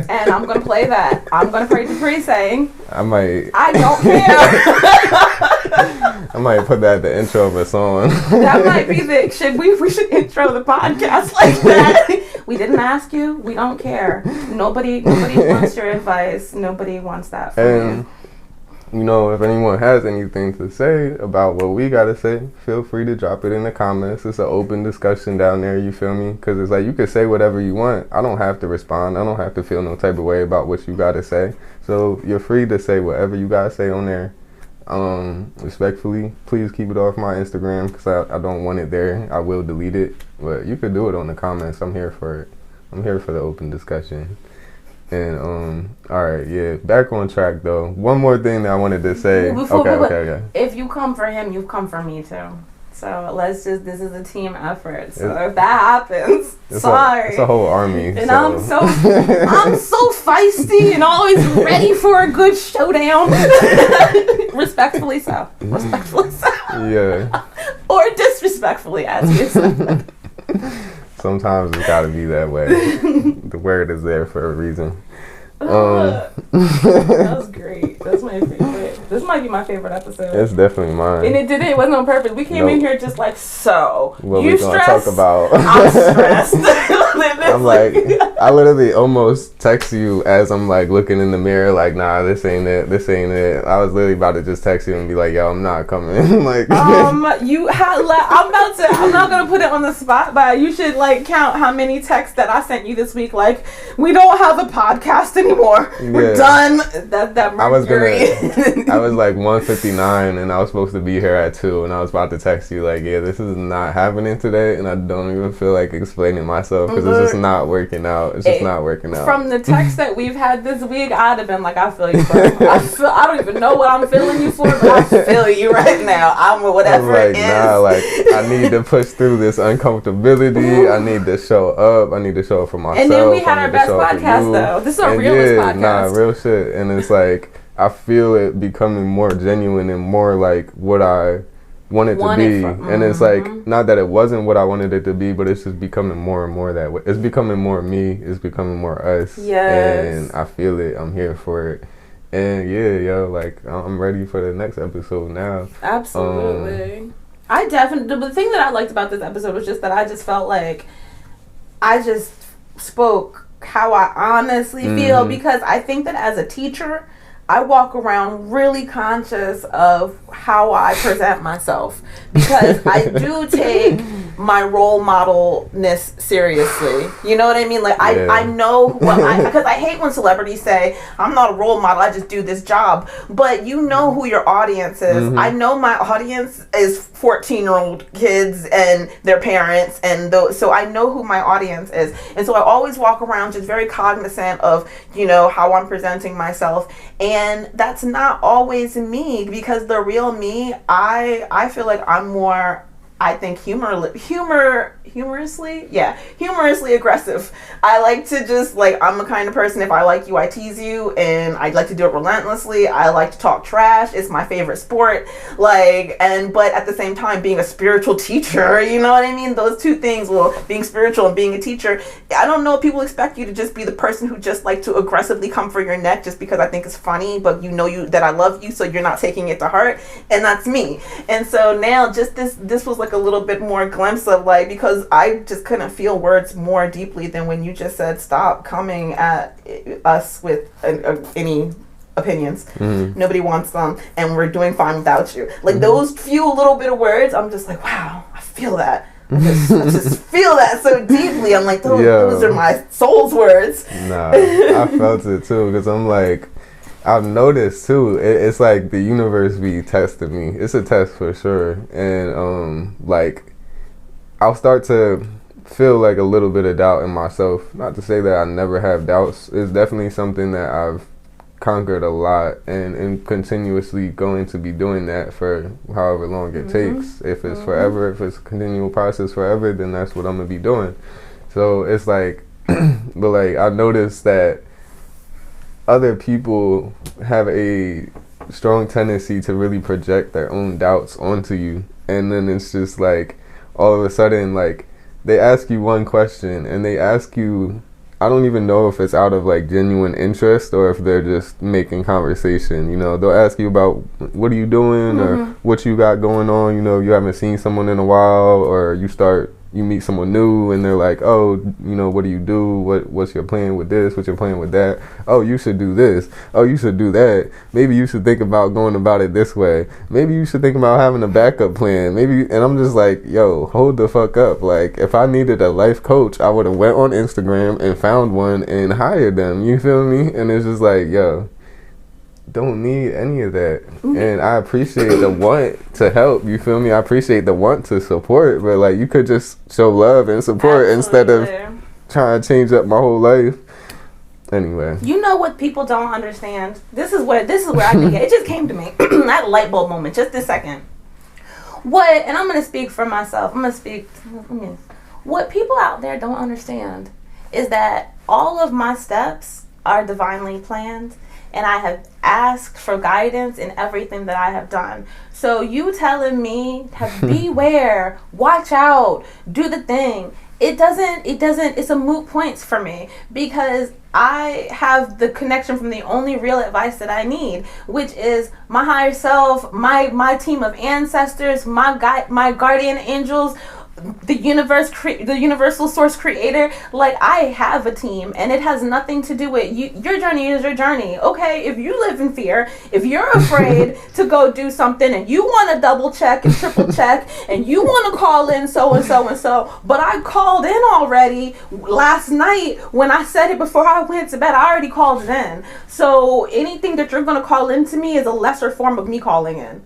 And I'm going to play that. I'm going to pray to Pre saying, I don't care. I might put that at the intro of a song. That might be we should intro the podcast like that. We didn't ask you. We don't care. Nobody wants your advice. Nobody wants that from you. You know, if anyone has anything to say about what we gotta say, feel free to drop it in the comments. It's an open discussion down there, you feel me? Because it's like, you can say whatever you want. I don't have to respond. I don't have to feel no type of way about what you gotta say. So you're free to say whatever you gotta say on there. Respectfully, please keep it off my Instagram, because I don't want it there. I will delete it. But you could do it on the comments. I'm here for it. I'm here for the open discussion. And alright, yeah, back on track though. One more thing that I wanted to say. Okay. If you come for him, you come for me too. So this is a team effort. So if that happens, sorry. It's a whole army. And so. I'm so feisty and always ready for a good showdown. Respectfully so. Yeah. Or disrespectfully, as you said. Sometimes it's gotta be that way. The word is there for a reason. That was great. That's my favorite. This might be my favorite episode. It's definitely mine. And it wasn't on purpose. We came in here just like, so what you we gonna talk about? I'm stressed. I'm like, I literally almost text you as I'm like looking in the mirror, like, nah, this ain't it. I was literally about to just text you and be like, yo, I'm not coming. Like, I'm not gonna put it on the spot, but you should like count how many texts that I sent you this week. Like, we don't have a podcast anymore. We're done. That Mercury. I was like 1:59 and I was supposed to be here at 2, and I was about to text you like, yeah, this is not happening today, and I don't even feel like explaining myself because it's just not working out. It's just not working out. From the text that we've had this week, I'd have been like, I feel you, bro. I don't even know what I'm feeling you for, but I feel you right now. I'm whatever like, it is. Nah, like, I need to push through this uncomfortability. I need to show up. I need to show up for myself. And then we had our best podcast though. This is our realest podcast. Nah, real shit. And it's like, I feel it becoming more genuine and more like what I want it to be. And it's like, not that it wasn't what I wanted it to be, but it's just becoming more and more that way. It's becoming more me. It's becoming more us. Yes. And I feel it. I'm here for it. And yeah, yo, like, I'm ready for the next episode now. Absolutely. The thing that I liked about this episode was just that I just felt like I just spoke how I honestly feel, because I think that as a teacher, I walk around really conscious of how I present myself, because I do take my role modelness seriously. You know what I mean? Like, I know because I hate when celebrities say, I'm not a role model, I just do this job. But you know who your audience is. I know my audience is 14-year-old kids and their parents, and so I know who my audience is. And so I always walk around just very cognizant of, you know, how I'm presenting myself. And that's not always me, because the real me, I feel like I'm more, I think humorously aggressive. I like to just, like, I'm the kind of person, if I like you, I tease you, and I like to do it relentlessly. I like to talk trash. It's my favorite sport. Like, but at the same time, being a spiritual teacher, you know what I mean? Those two things, well, being spiritual and being a teacher, I don't know if people expect you to just be the person who just like to aggressively come for your neck just because I think it's funny, but you know that I love you, so you're not taking it to heart, and that's me. And so now, just this was like a little bit more glimpse of, like, because I just couldn't feel words more deeply than when you just said, stop coming at us with any opinions. Nobody wants them, and we're doing fine without you. Like, those few little bit of words, I'm just like, wow, I feel that. I just feel that so deeply. I'm like, those are my soul's words. Nah, I felt it too, because I'm like, I've noticed too, it's like the universe be testing me. It's a test for sure. And like, I'll start to feel like a little bit of doubt in myself. Not to say that I never have doubts. It's definitely something that I've conquered a lot, and continuously going to be doing that for however long it takes. If it's forever, if it's a continual process forever, then that's what I'm gonna be doing. So it's like, but like, I noticed that other people have a strong tendency to really project their own doubts onto you. And then it's just like, all of a sudden, like, they ask you one question and they ask you, I don't even know if it's out of like genuine interest or if they're just making conversation. You know, they'll ask you about what are you doing or what you got going on. You know, you haven't seen someone in a while, or you meet someone new and they're like, oh, you know, what do you do? What's your plan with this? What's your plan with that? Oh, you should do this. Oh, you should do that. Maybe you should think about going about it this way. Maybe you should think about having a backup plan. And I'm just like, yo, hold the fuck up. Like, if I needed a life coach, I would have went on Instagram and found one and hired them. You feel me? And it's just like, yo, don't need any of that. And I appreciate the want to help, you feel me? I appreciate the want to support, but like, you could just show love and support instead of trying to change up my whole life. Anyway, you know what people don't understand? This is where I can get it. Just came to me. I had a light bulb moment just a second. And I'm gonna speak for myself. What people out there don't understand is that all of my steps are divinely planned. And I have asked for guidance in everything that I have done. So you telling me to beware, watch out, do the thing. It's a moot point for me, because I have the connection from the only real advice that I need, which is my higher self, my team of ancestors, my guardian angels, the universal source creator. Like, I have a team, and it has nothing to do with you. Your journey is your journey. Okay, if you live in fear, if you're afraid to go do something, and you want to double check and triple check, and you want to call in so and so and so, but I called in already last night when I said it before I went to bed. I already called it in. So anything that you're going to call into me is a lesser form of me calling in.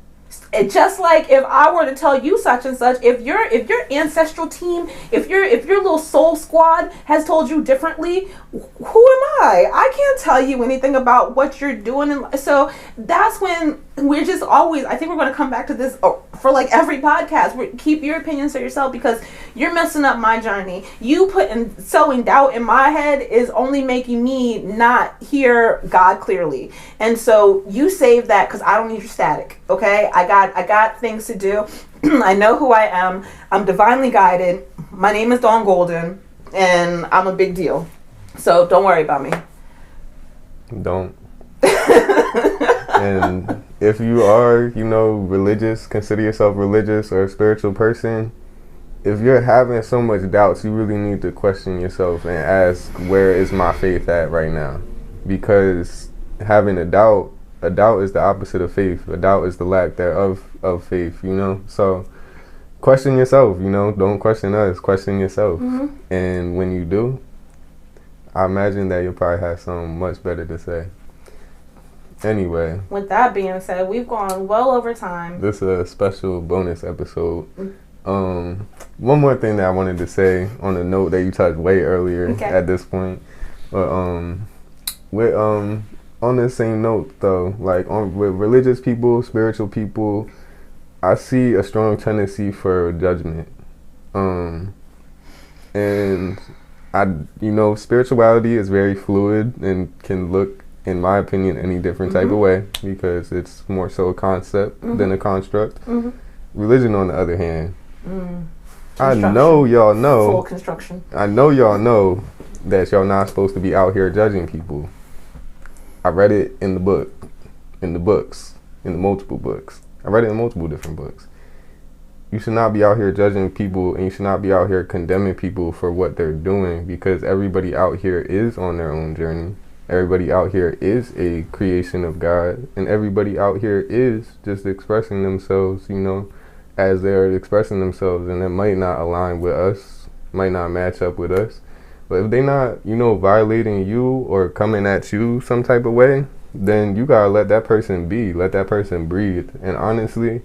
It just like if I were to tell you such and such, if your ancestral team, if your little soul squad has told you differently, who am I? I can't tell you anything about what you're doing. And so that's when we're just always, I think we're going to come back to this for like every podcast. Keep your opinions to yourself, because you're messing up my journey. You sowing doubt in my head is only making me not hear God clearly. And so you save that, because I don't need your static. Okay, I got things to do. I know who I am. I'm divinely guided. My name is Dawn Golden, and I'm a big deal. So don't worry about me. Don't. And if you are, religious, consider yourself religious or a spiritual person, if you're having so much doubts, you really need to question yourself and ask, where is my faith at right now? Because having a doubt is the opposite of faith. A doubt is the lack thereof of faith, So question yourself, don't question us, question yourself. And when you do, I imagine that you'll probably have something much better to say. Anyway, with that being said, we've gone well over time. This is a special bonus episode. One more thing that I wanted to say on a note that you touched way earlier at this point. But on the same note though, like with religious people, spiritual people, I see a strong tendency for judgment. And spirituality is very fluid and can look, in my opinion, any different type of way, because it's more so a concept than a construct. Religion, on the other hand, I know y'all know. Full construction. I know y'all know that y'all not supposed to be out here judging people. I read it in the multiple books. I read it in multiple different books. You should not be out here judging people, and you should not be out here condemning people for what they're doing, because everybody out here is on their own journey. Everybody out here is a creation of God, and everybody out here is just expressing themselves, as they're expressing themselves, and it might not align with us, might not match up with us. But if they not, violating you or coming at you some type of way, then you gotta let that person be, let that person breathe. And honestly,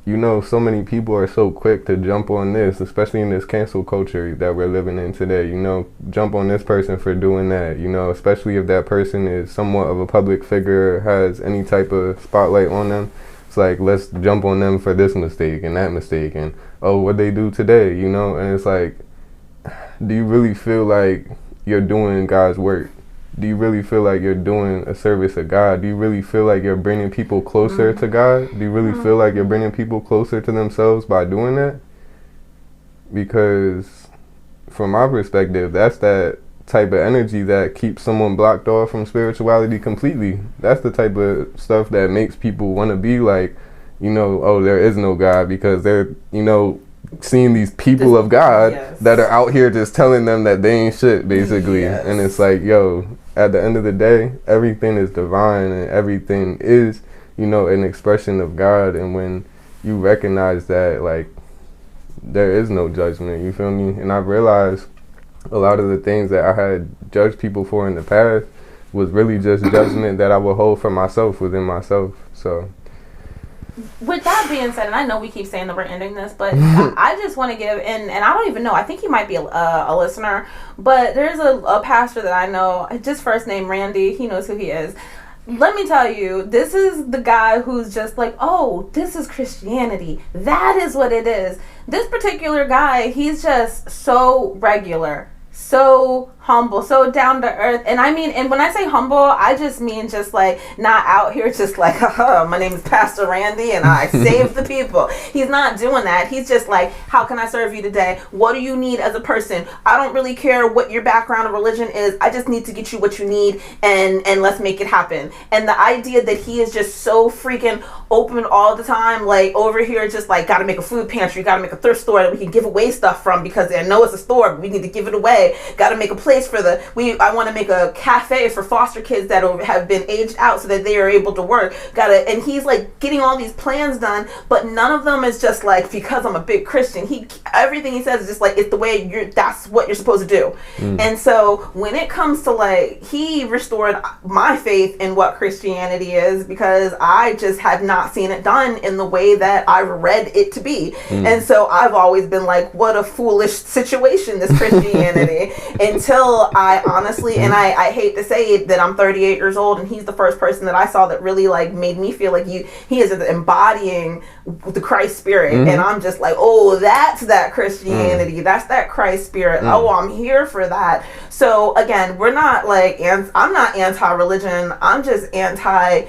so many people are so quick to jump on this, especially in this cancel culture that we're living in today, jump on this person for doing that, especially if that person is somewhat of a public figure, has any type of spotlight on them. It's like, let's jump on them for this mistake and that mistake, and what they do today, and it's like, do you really feel like you're doing God's work? do you really feel like you're doing a service of God? Do you really feel like you're bringing people closer to God? Do you really feel like you're bringing people closer to themselves by doing that? Because from my perspective, that's that type of energy that keeps someone blocked off from spirituality completely. That's the type of stuff that makes people want to be like, you know, oh, there is no God, because they're, you know, seeing these people of God that are out here just telling them that they ain't shit, basically. And it's like, yo, at the end of the day, everything is divine and everything is, you know, an expression of God. And when you recognize that, like, there is no judgment, you feel me? And I realized a lot of the things that I had judged people for in the past was really just judgment that I would hold for myself within myself. So with that being said, and I know we keep saying that we're ending this, but I just want to give, and I don't even know, I think he might be a listener, but there's a pastor that I know, just first name Randy, he knows who he is. Let me tell you, this is the guy who's just like, oh, this is Christianity. That is what it is. This particular guy, he's just so regular, so humble, so down to earth. And I mean, and when I say humble, I just mean just like not out here just like, haha, my name is Pastor Randy and I save the people. He's not doing that. He's just like, how can I serve you today? What do you need as a person? I don't really care what your background of religion is. I just need to get you what you need, and let's make it happen. And the idea that he is just so freaking open all the time, like over here just like gotta make a food pantry, gotta make a thrift store that we can give away stuff from, because I know it's a store, but we need to give it away. Gotta make a place for I want to make a cafe for foster kids that have been aged out so that they are able to work. And he's like getting all these plans done, but none of them is just like, because I'm a big Christian. Everything he says is just like, it's the way that's what you're supposed to do. And so when it comes to like, he restored my faith in what Christianity is, because I just have not seen it done in the way that I've read it to be. And so I've always been like, what a foolish situation, this Christianity, until I honestly, and I hate to say it, that I'm 38 years old, and he's the first person that I saw that really like made me feel like he is embodying the Christ spirit. And I'm just like, oh, that's that Christianity, that's that Christ spirit. Oh, I'm here for that. So again, we're not like, I'm not anti-religion, I'm just anti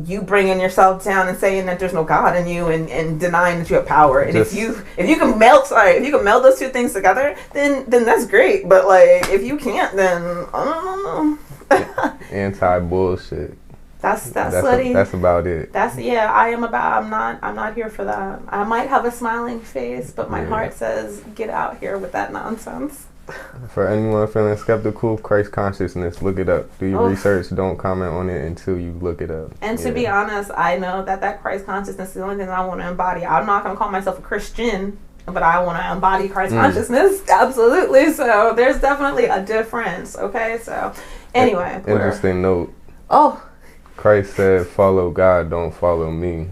you bringing yourself down and saying that there's no God in you, and denying that you have power. And if you can meld those two things together, then that's great. But like, if you can't, then I don't know. Anti bullshit. That's about it. I'm not here for that. I might have a smiling face, but my heart says, get out here with that nonsense. For anyone feeling skeptical of Christ consciousness, look it up. Do your research. Don't comment on it until you look it up. And to be honest, I know that Christ consciousness is the only thing I want to embody. I'm not going to call myself a Christian, but I want to embody Christ consciousness. Absolutely. So there's definitely a difference. Okay. So anyway. Interesting note. Oh. Christ said, follow God, don't follow me.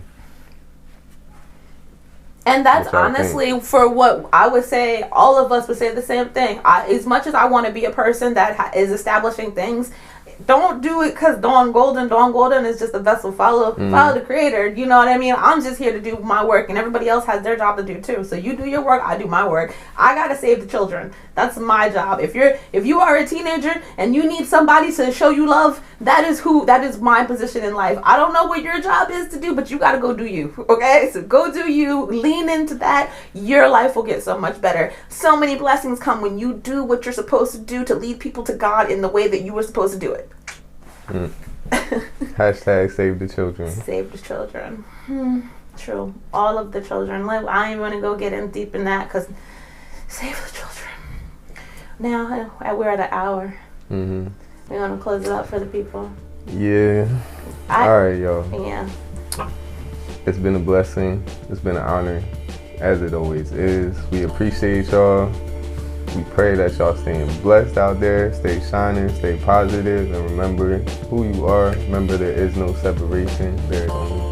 And that's honestly, for what I would say, all of us would say the same thing. As much as I want to be a person that is establishing things, don't do it because Dawn Golden is just a vessel. Follow the creator. You know what I mean? I'm just here to do my work, and everybody else has their job to do too. So you do your work, I do my work. I gotta save the children. That's my job. If you are a teenager and you need somebody to show you love, that is my position in life. I don't know what your job is to do, but you gotta go do you. Okay? So go do you, lean into that. Your life will get so much better. So many blessings come when you do what you're supposed to do to lead people to God in the way that you were supposed to do it. Hashtag save the children. Save the children. True. All of the children. I ain't gonna go get in deep in that, because save the children. Now we're at an hour. We're gonna close it up for the people. Yeah. All right, y'all. Yeah. It's been a blessing. It's been an honor, as it always is. We appreciate y'all. We pray that y'all staying blessed out there. Stay shining, stay positive, and remember who you are. Remember, there is no separation. There is only